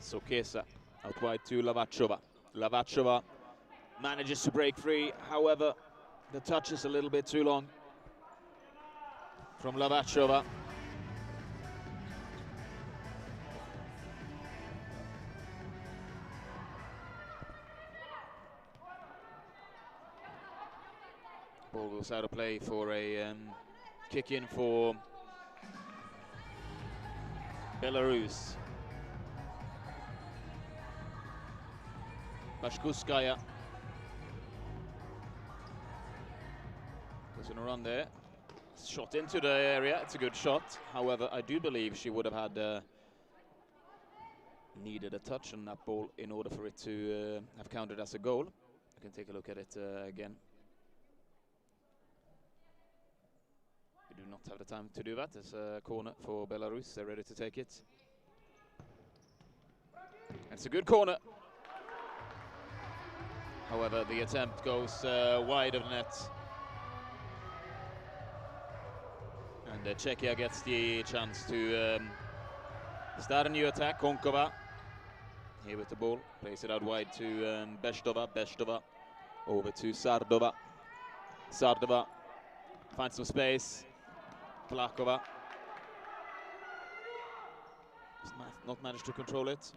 Sokesa out wide to Lavachova. Lavachova manages to break free, however, the touch is a little bit too long from Lavachova. Ball goes out of play for a kick in for Belarus. Bashkuskaya goes on a run there. Shot into the area. It's a good shot. However, I do believe she would have had needed a touch on that ball in order for it to have counted as a goal. You can take a look at it again. We do not have the time to do that. There's a corner for Belarus. They're ready to take it. And It's a good corner. However, the attempt goes wide of the net. And Czechia gets the chance to start a new attack. Konkova here with the ball, plays it out wide to Bestova. Bestova over to Sardova. Sardova finds some space. Plakova has not managed to control it.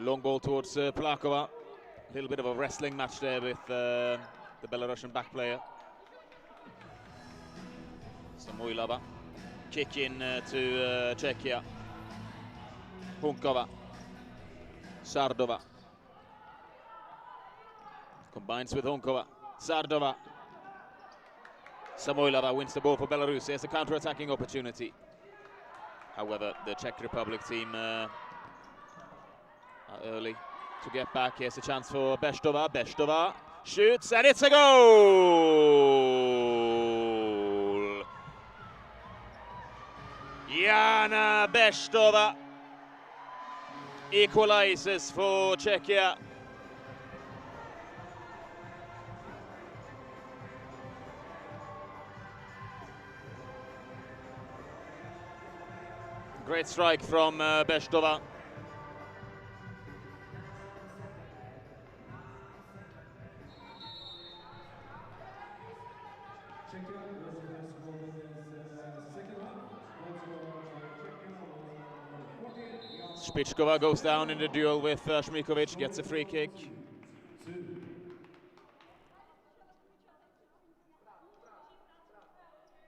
Long ball towards Plakova. A little bit of a wrestling match there with the Belarusian back player. Samoilova. Kick in to Czechia. Hunkova. Sardova. Combines with Hunkova. Sardova. Samoilova wins the ball for Belarus. There's a counter-attacking opportunity. However, the Czech Republic team are early to get back. Here's a chance for Bestova. Bestova shoots, and it's a goal! Jana Bestova equalizes for Czechia. Great strike from Bestova. Spičkova goes down in the duel with Šmiković, gets a free kick.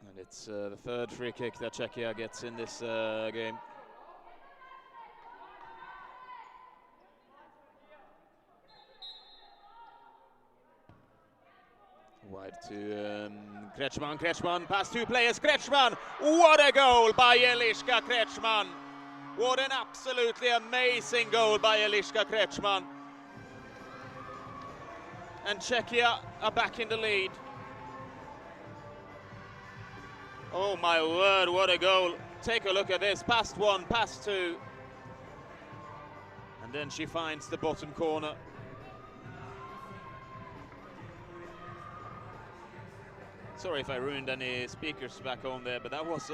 And it's the third free kick that Czechia gets in this game. Wide to Kretschmann. Kretschmann past two players. Kretschmann! What a goal by Eliška Kretschmann! What an absolutely amazing goal by Eliška Kretschmann. And Czechia are back in the lead. Oh my word, what a goal. Take a look at this. Past one, past two. And then she finds the bottom corner. Sorry if I ruined any speakers back home there, but that was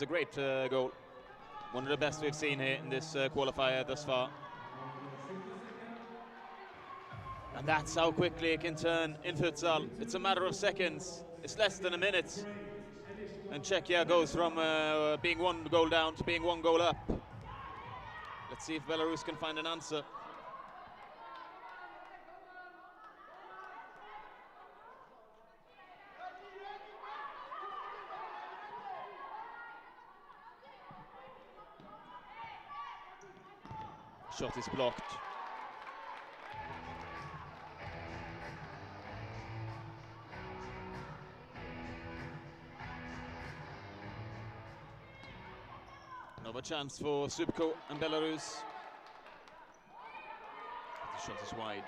a great goal. One of the best we've seen here in this qualifier thus far. And that's how quickly it can turn in futsal. It's a matter of seconds. It's less than a minute. And Czechia goes from being one goal down to being one goal up. Let's see if Belarus can find an answer. Shot is blocked. Another chance for Subko and Belarus. The shot is wide.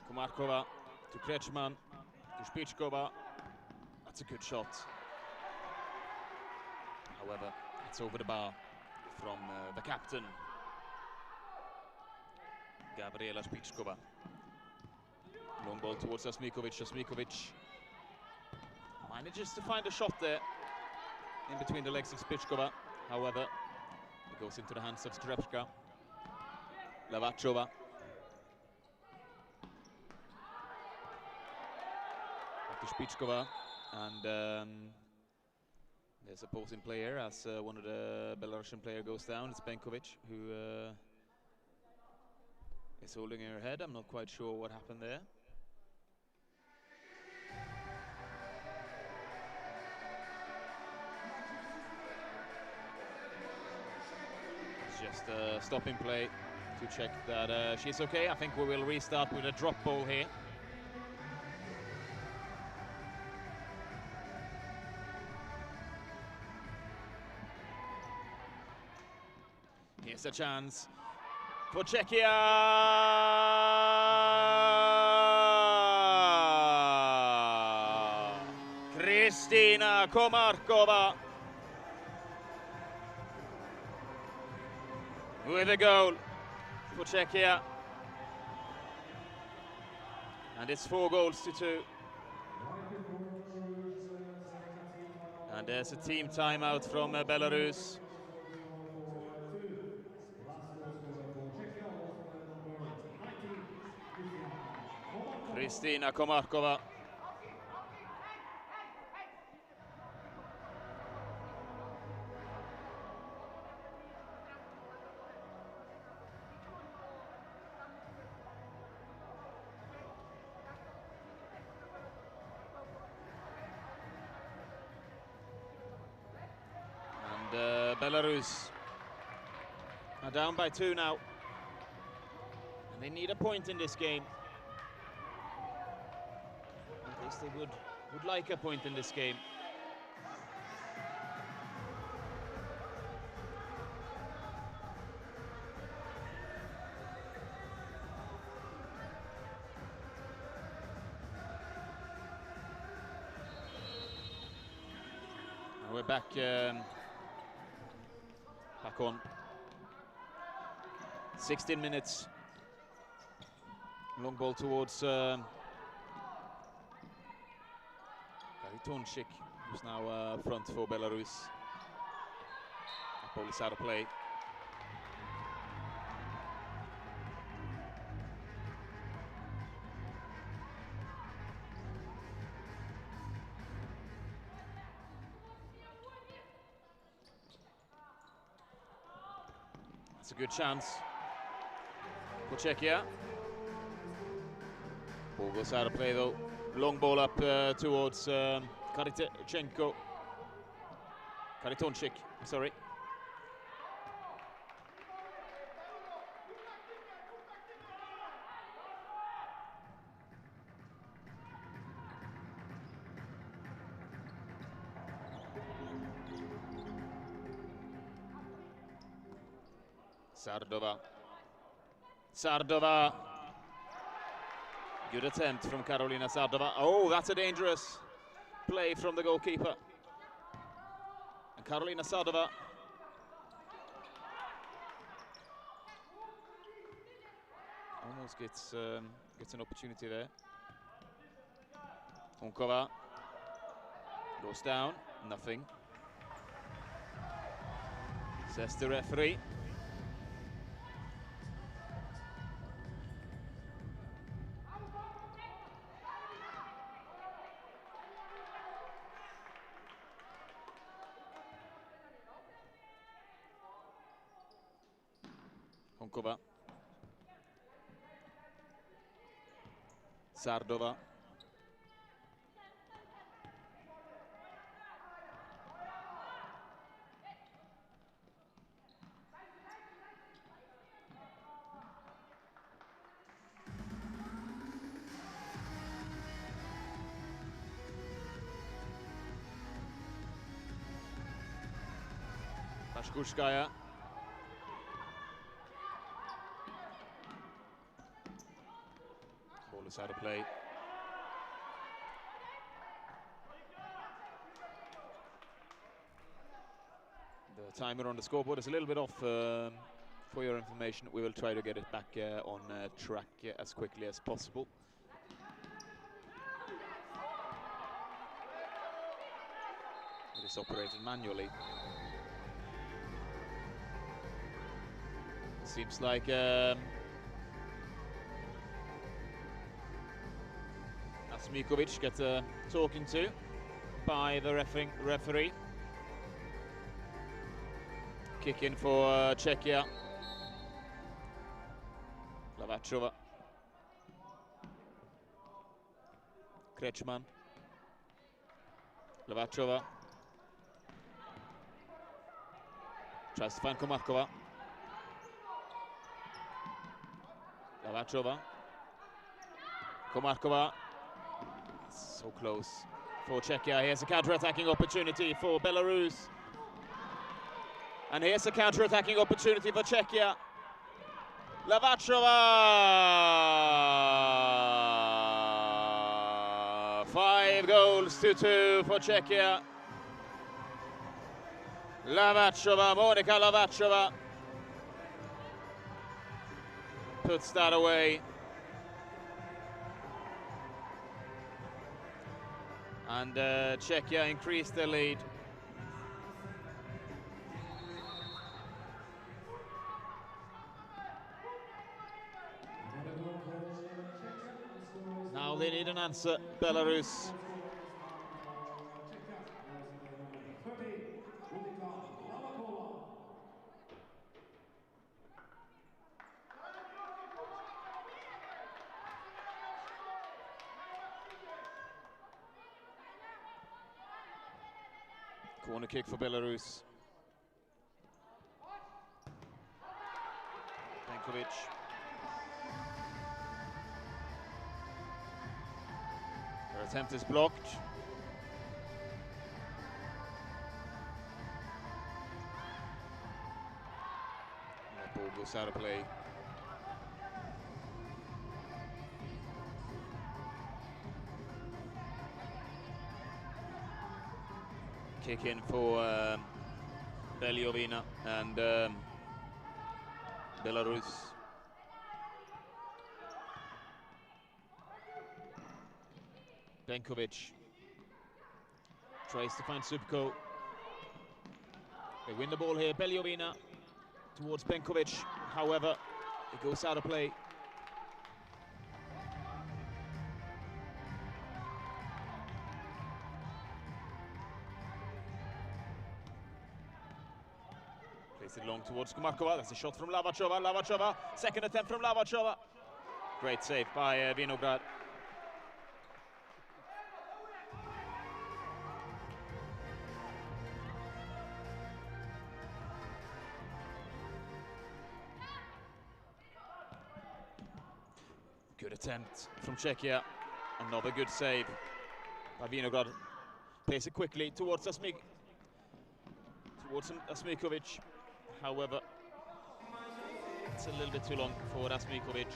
Komarkova to Kretschmann. To Spičkova. That's a good shot. However, it's over the bar from the captain, Gabriela Spičkova. Long ball towards Šmiković. Šmiković manages to find a shot there in between the legs of Spičkova. However, it goes into the hands of Skrebska. Lavachova. Spičkova, and there's a opposing player as one of the Belarusian player goes down. It's Benkovic who is holding her head. I'm not quite sure what happened there. It's just a stopping play to check that she's okay. I think we will restart with a drop ball here. Here's a chance for Czechia. Kristina Komarkova with a goal for Czechia. And it's 4 goals to 2. And there's a team timeout from Belarus. Kristina Komarkova. Belarus are down by 2 now, and they need a point in this game. At least they would like a point in this game. And we're back on. 16 minutes. Long ball towards Trondheim, who's now front for Belarus. That ball is out of play. It's a good chance for Czechia. Ball goes out of play though. Long ball up towards Karitonchik, sorry. Sardova. Good attempt from Karolina Sardova. Oh, that's a dangerous play from the goalkeeper. And Karolina Sardova. Almost gets an opportunity there. Honkova goes down, nothing. Says the referee. Honkova. Sardova. Pashkushkaya. Ball is out of play. The timer on the scoreboard is a little bit off. For your information, we will try to get it back on track as quickly as possible. It is operated manually. Seems like Asmikovic gets a talking to by the referee. Kick in for Czechia. Lavachova. Kretschmann. Lavachova. Tries to find Komarkova. Lavachova. Komarkova. So close for Czechia. Here's a counter-attacking opportunity for Belarus. And here's a counter-attacking opportunity for Czechia. Lavachova! 5 goals to 2 for Czechia. Monika Lavachova puts that away. And Czechia increased their lead. Now they need an answer, Belarus. Corner kick for Belarus. Benkovic. Their attempt is blocked. That ball goes out of play. Kick in for Beliovina and Belarus. Benkovic tries to find Subko. They win the ball here. Beliovina towards Benkovic. However, it goes out of play. Plays it long towards Komarkova. That's a shot from Lavachova. Lavachova, second attempt from Lavachova. Great save by Vinograd. Good attempt from Czechia. Another good save by Vinograd. Plays it quickly towards Asmikovic. However, it's a little bit too long for Asmikovic.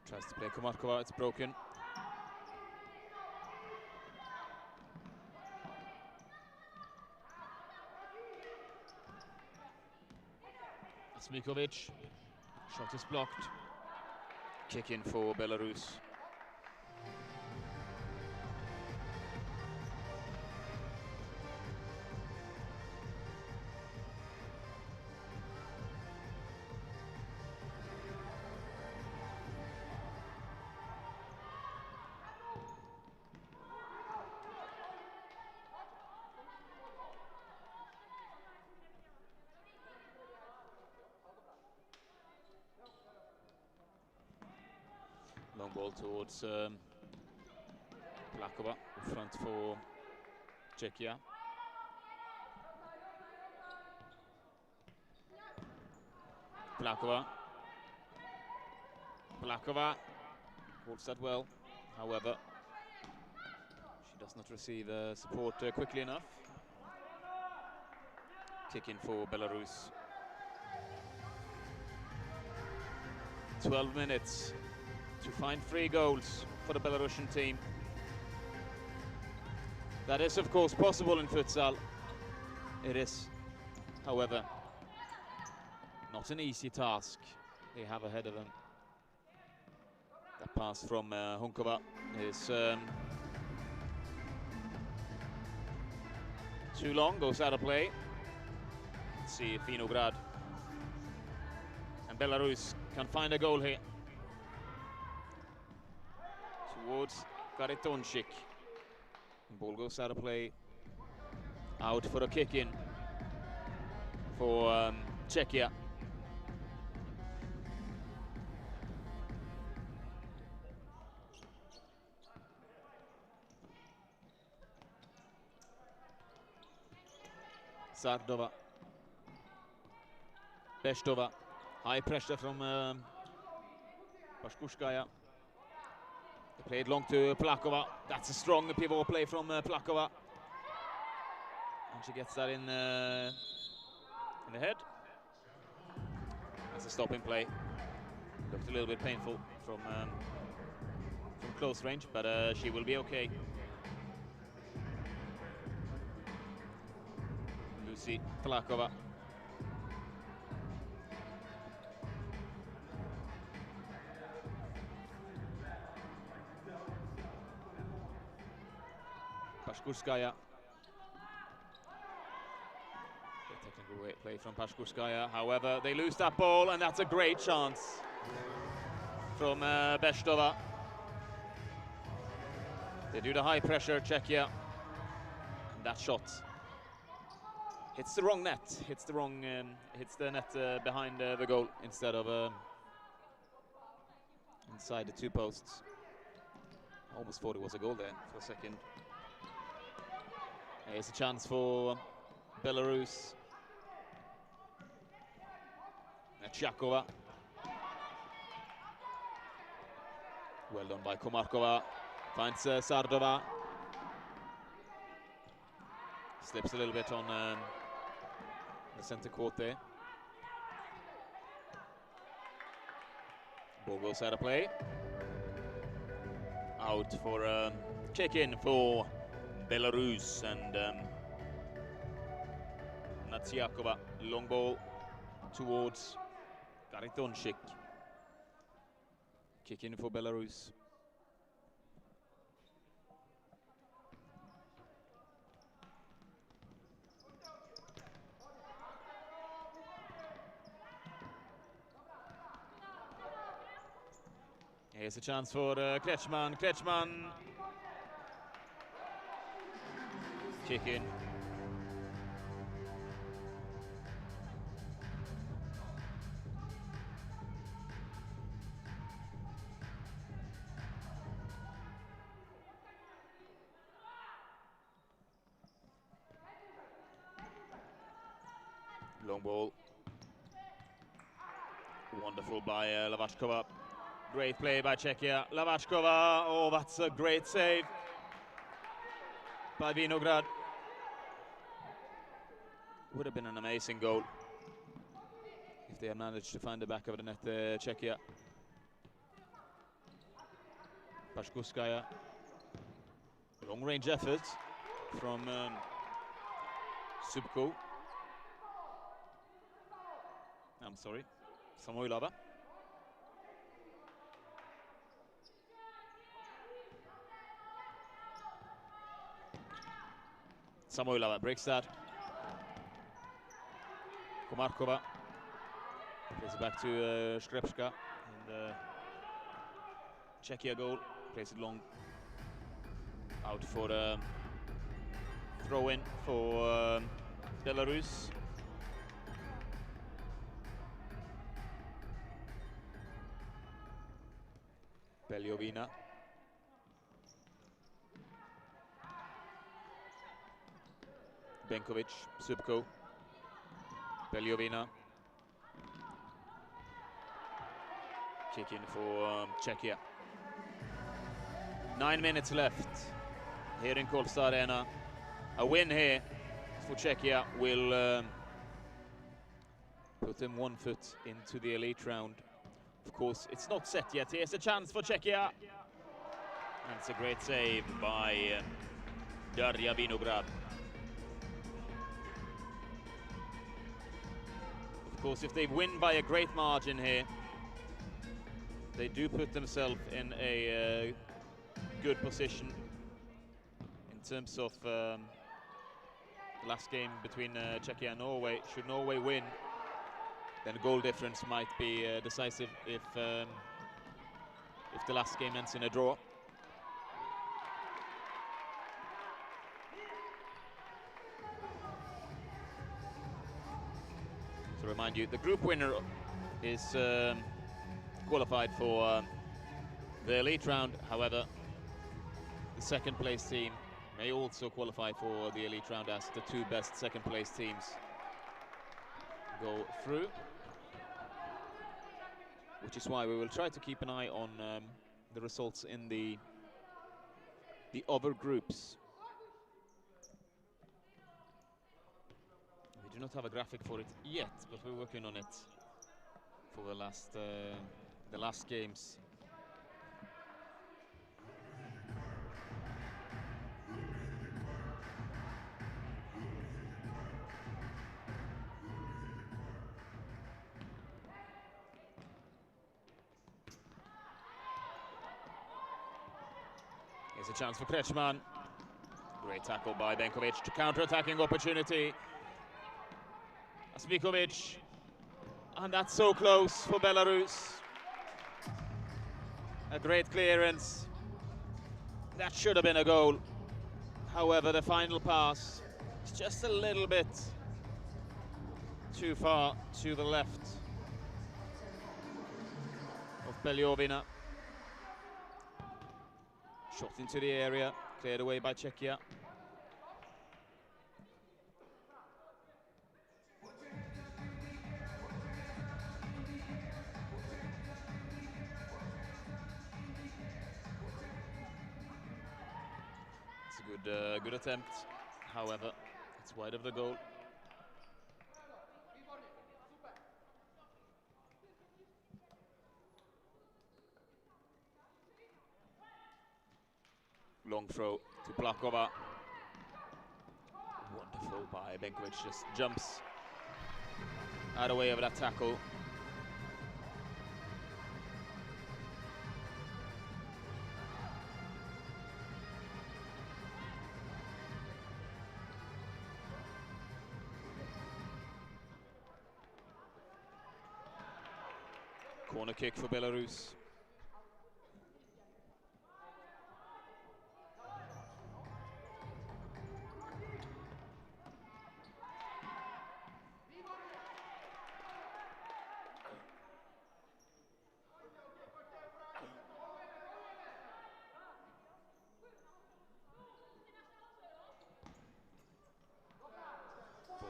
Tries to play Komarkova, it's broken. Asmikovic, shot is blocked. Kick in for Belarus. Long ball towards Plakova, in front for Czechia. Plakova holds that well, however, she does not receive support quickly enough. Kick in for Belarus. 12 minutes to find 3 goals for the Belarusian team. That is, of course, possible in futsal. It is, however, not an easy task they have ahead of them. That pass from Hunkova is too long, goes out of play. Let's see if Vinograd and Belarus can find a goal here. Towards Karitonchik. Ball goes out of play. Out for a kick in for Czechia. Sardova. Bestova. High pressure from Pashkushkaya. They played long to Plakova. That's a strong pivot play from Plakova. And she gets that in the head. That's a stopping play. Looked a little bit painful from close range, but she will be okay. Lucy Plakova. Pashkushkaya. Technical play from Pashkushkaya. However, they lose that ball, and that's a great chance from Bestova. They do the high pressure, Czechia. And that shot hits the wrong net. Hits the wrong. Hits the net behind the goal instead of inside the two posts. Almost thought it was a goal there for a second. Here's a chance for Belarus. Chakova. Well done by Komarkova. Finds Sardova. Slips a little bit on the center court there. Ball goes out of play. Out for check-in for Belarus, and Natsiakova. Long ball towards Karitonchik. Kick in for Belarus. Here's a chance for Kretschmann. Kretschmann. Kick in. Long ball. Wonderful by Lavashkova. Great play by Czechia. Lavashkova. Oh, that's a great save by Vinograd. Would have been an amazing goal if they had managed to find the back of the net, Czechia. Pashkuskaya. Long range effort from Subko. I'm sorry, Samoilova. Samoilova breaks that. Komarkova plays it back to Skrepska, and Czechia goal. Plays it long. Out for the throw-in for Belarus. Beljovina. Benkovic, Subko. Beljovina. Kick in for Czechia. 9 minutes left here in Kolstad Arena. A win here for Czechia will put them 1 foot into the elite round. Of course, it's not set yet. Here's a chance for Czechia. And it's a great save by Darja Vinograd. Of course, if they win by a great margin here, they do put themselves in a good position in terms of the last game between Czechia and Norway. Should Norway win, then goal difference might be decisive if the last game ends in a draw. To remind you, the group winner is qualified for the elite round. However, the second place team may also qualify for the elite round as the two best second place teams go through. Which is why we will try to keep an eye on the results in the other groups. We do not have a graphic for it yet, but we're working on it for the last games. Here's a chance for Kretschmann. Great tackle by Benkovic to counter-attacking opportunity. Asmikovic. And that's so close for Belarus. A great clearance. That should have been a goal. However, the final pass is just a little bit too far to the left of Beliovina. Shot into the area, cleared away by Czechia. It's a good attempt. However, it's wide of the goal. Long throw to Plakova. Wonderful by Benkovic, just jumps out of the way of that tackle. Corner kick for Belarus.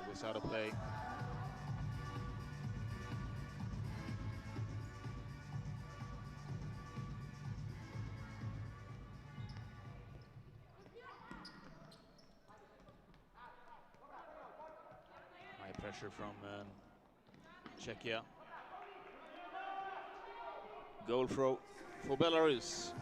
Always out of play. High pressure from Czechia. Goal throw for Belarus.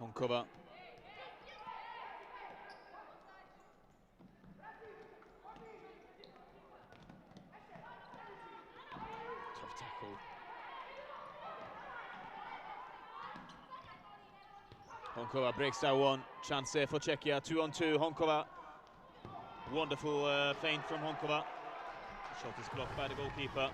Honkova. Tough tackle. Honkova breaks that one. Chance there for Czechia. 2-on-2. Honkova. Wonderful feint from Honkova. Shot is blocked by the goalkeeper.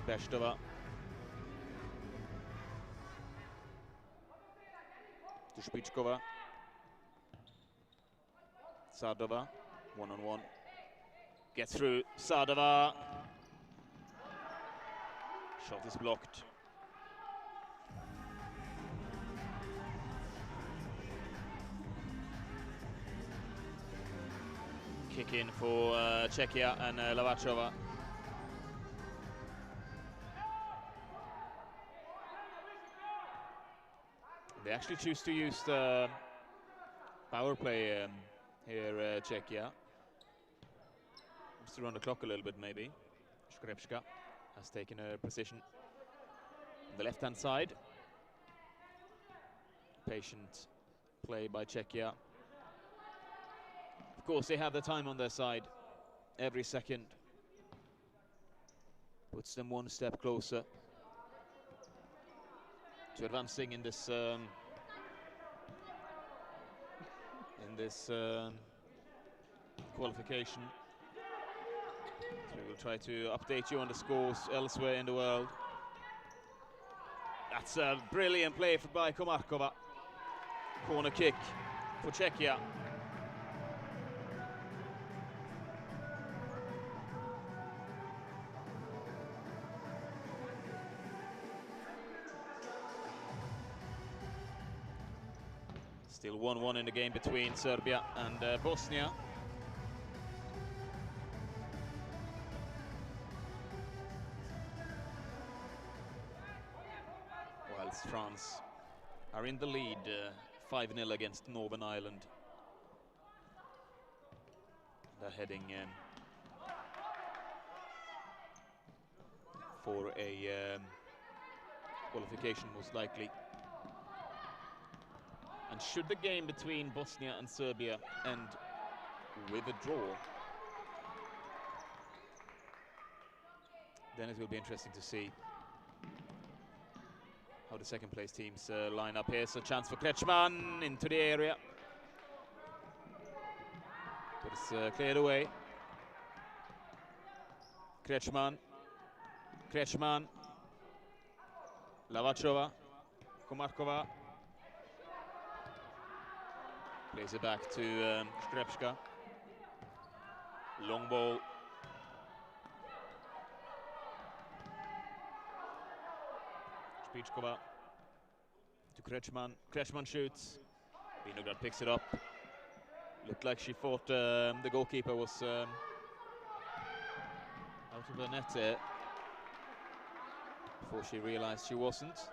Bestova. To Špičkova. Sardova, one-on-one. Gets through, Sardova. Shot is blocked. Kick in for Czechia and Lavachova. They actually choose to use the power play here, Czechia. Just to run the clock a little bit, maybe. Škrepška has taken a position on the left-hand side. Patient play by Czechia. Of course, they have the time on their side. Every second puts them one step closer to advancing in this qualification. So we will try to update you on the scores elsewhere in the world. That's a brilliant play by Komarkova. Corner kick for Czechia. Still 1-1 in the game between Serbia and Bosnia. Whilst France are in the lead 5-0 against Northern Ireland. They're heading for a qualification most likely. And should the game between Bosnia and Serbia end with a draw, then it will be interesting to see how the second place teams line up here. So chance for Kretschmann into the area. But it's cleared away. Kretschmann. Lavachova. Komarkova. Plays it back to Škrepška. Long ball. Špičkova to Kretschmann. Kretschmann shoots. Vinograd picks it up. Looked like she thought the goalkeeper was out of the net there before she realized she wasn't.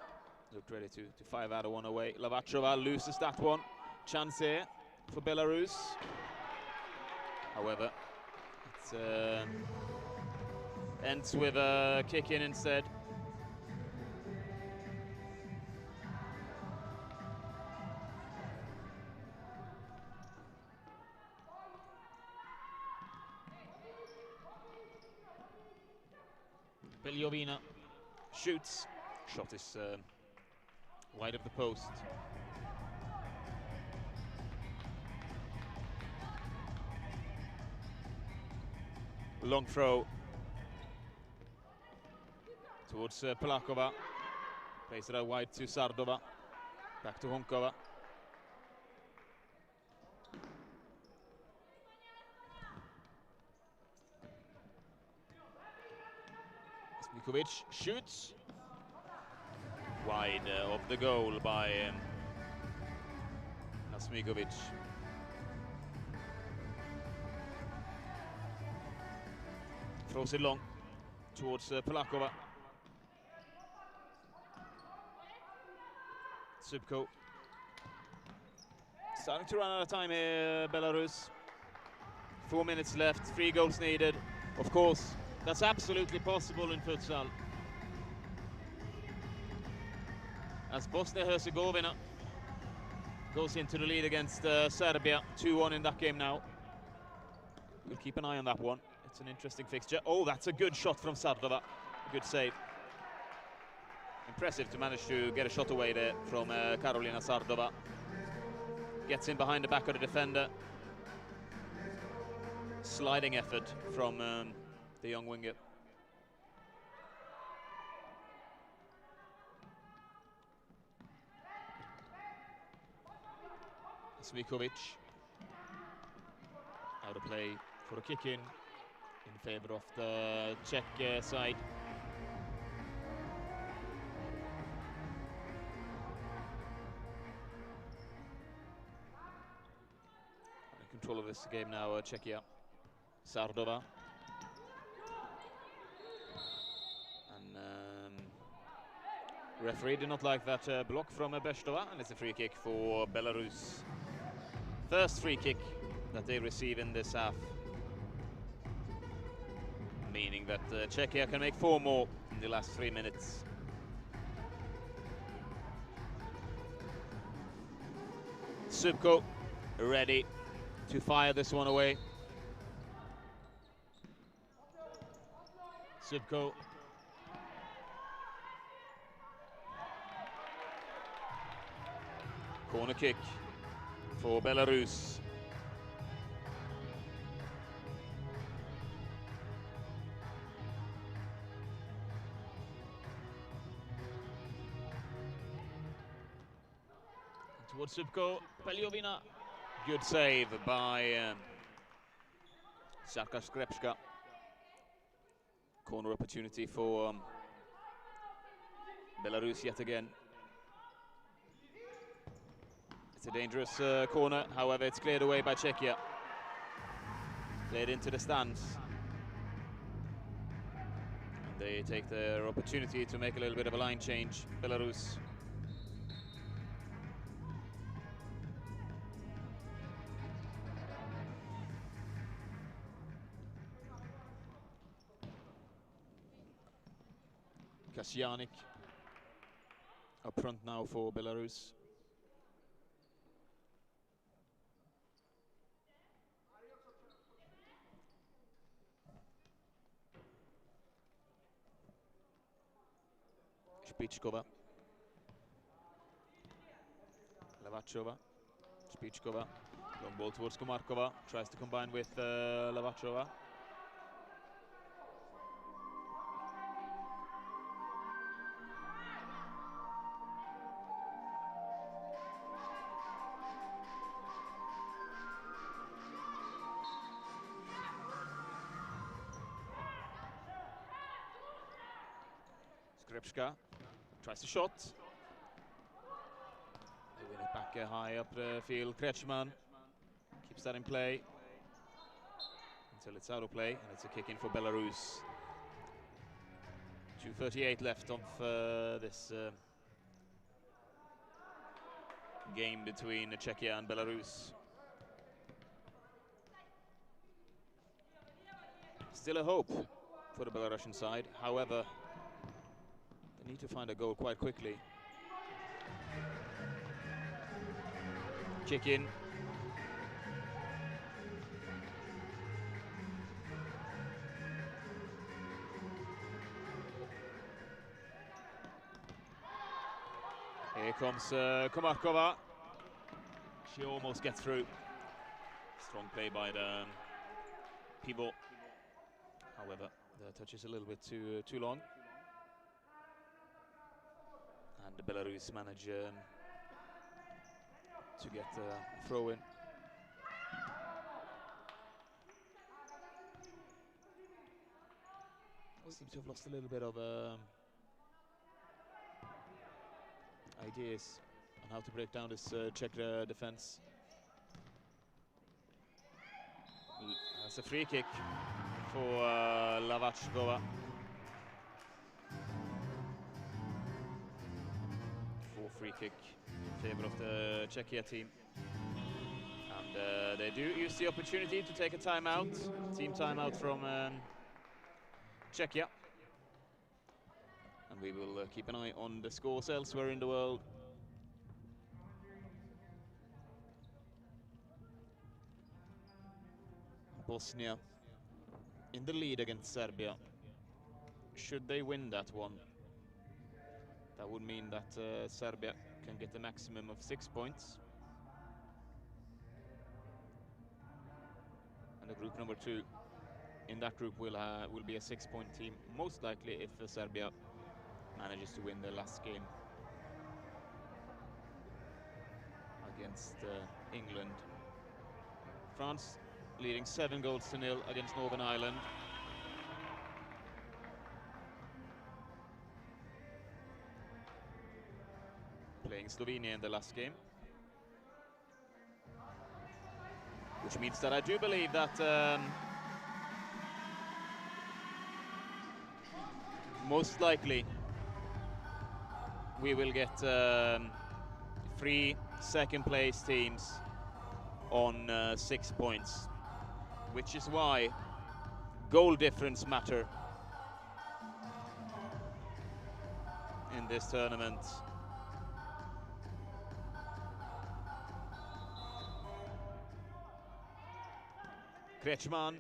Looked ready to fire out a one away. Lavachova loses that one. Chance here for Belarus. However, it ends with a kick in instead. Beljovina shoots. Shot is wide of the post. Long throw towards Polakova. Plays it out wide to Sardova. Back to Honkova. Smikovic shoots. Wide of the goal by Smikovic. Throws it long towards Polakova. Subko. Starting to run out of time here, Belarus. 4 minutes left, 3 goals needed. Of course, that's absolutely possible in futsal. As Bosnia-Herzegovina goes into the lead against Serbia, 2-1 in that game now. We'll keep an eye on that one. It's an interesting fixture. Oh, that's a good shot from Sardova. Good save. Impressive to manage to get a shot away there from Karolina Sardova. Gets in behind the back of the defender. Sliding effort from the young winger. Smikovic. Out of play for a kick in favor of the Czech side. In control of this game now, Czechia. Sardova. And referee did not like that block from Bestova, and it's a free kick for Belarus. First free kick that they receive in this half. Meaning that Czechia can make 4 more in the last 3 minutes. Subko ready to fire this one away. Subko. Corner kick for Belarus. Towards Subko, Peljovina. Good save by Czarka Skrepska. Corner opportunity for Belarus yet again. It's a dangerous corner, however it's cleared away by Czechia. Played into the stands. And they take their opportunity to make a little bit of a line change, Belarus. Kasjanik up front now for Belarus. Špičková. Lavachova. Špičková. Long ball towards Komarkova. Tries to combine with Lavachova. Skrepska tries to shot. They win it back high up the field. Kretschmann keeps that in play until it's out of play, and it's a kick in for Belarus. 2:38 left of this game between Czechia and Belarus. Still a hope for the Belarusian side, however, they need to find a goal quite quickly. Kick in. Here comes Komarkova. She almost gets through. Strong play by the pivot. However, the touch is a little bit too long. And the Belarus manage to get a throw in. Seems to have lost a little bit of ideas on how to break down this Czech defense. That's a free kick for Lavachova. Free kick in favor of the Czechia team. And they do use the opportunity to take a timeout. Team timeout from Czechia. And we will keep an eye on the scores elsewhere in the world. Bosnia in the lead against Serbia. Should they win that one, that would mean that Serbia can get a maximum of 6 points. And the group number 2 in that group will be a 6-point team, most likely if Serbia manages to win the last game against England. France leading 7-0 against Northern Ireland. Playing Slovenia in the last game. Which means that I do believe that most likely we will get 3 second-place teams on 6 points, which is why goal difference matter in this tournament. Kretschmann.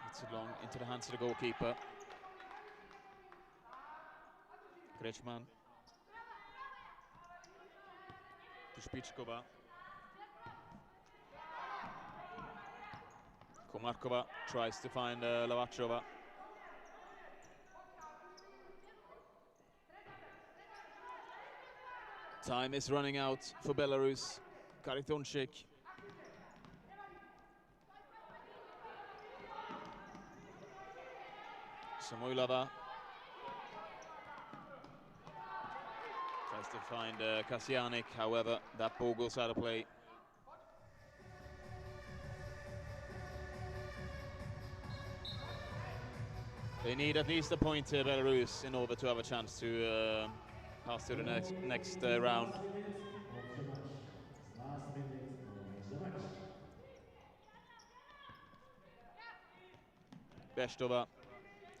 It's long into the hands of the goalkeeper. Kretschmann. To Špičková. Komarkova tries to find Lavachova. Time is running out for Belarus. Karitonchik. Samoilova tries to find Kasianik, however, that ball goes out of play. They need at least a point here, Belarus, in order to have a chance to pass to the next round. Bestova,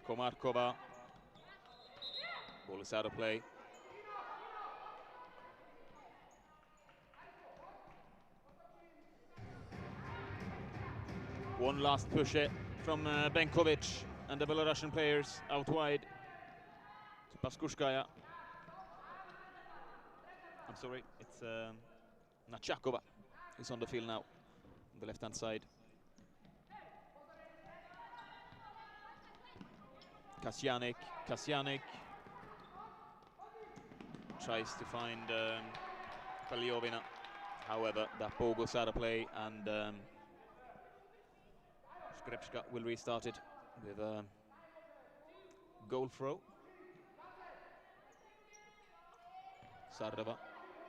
Komarkova. Ball is out of play. One last push it from Benkovic and the Belarusian players out wide to Paskushkaya. I'm sorry, it's Nachakova who's on the field now, on the left-hand side. Kasianik tries to find Paliovina. However, that ball goes out of play, and Skripska will restart it with a goal throw. Sardova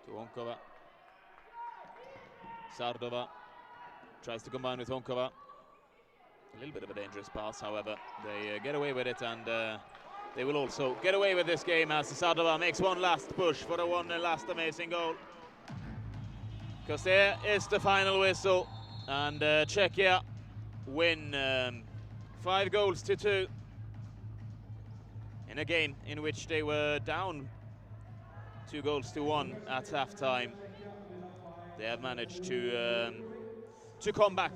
to Onkova. Sardova tries to combine with Onkova. A little bit of a dangerous pass, however, they get away with it, and they will also get away with this game as Sardova makes one last push for the one last amazing goal. Because there is the final whistle, and Czechia win 5-2 in a game in which they were down 2-1 at half-time. They have managed to come back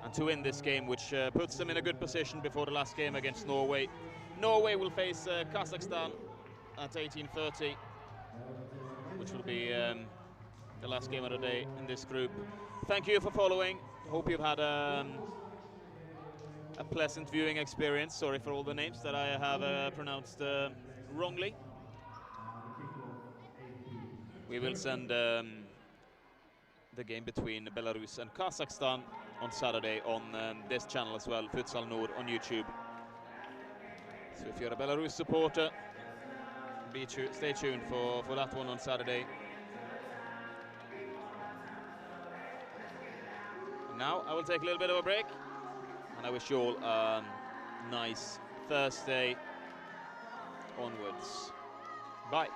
and to win this game, which puts them in a good position before the last game against Norway. Norway will face Kazakhstan at 18:30, which will be the last game of the day in this group. Thank you for following. Hope you've had a pleasant viewing experience. Sorry for all the names that I have pronounced wrongly. We will send the game between Belarus and Kazakhstan on Saturday on this channel as well, Futsal Nord on YouTube. So if you're a Belarus supporter, stay tuned for that one on Saturday. And now I will take a little bit of a break, and I wish you all a nice Thursday onwards. Bye.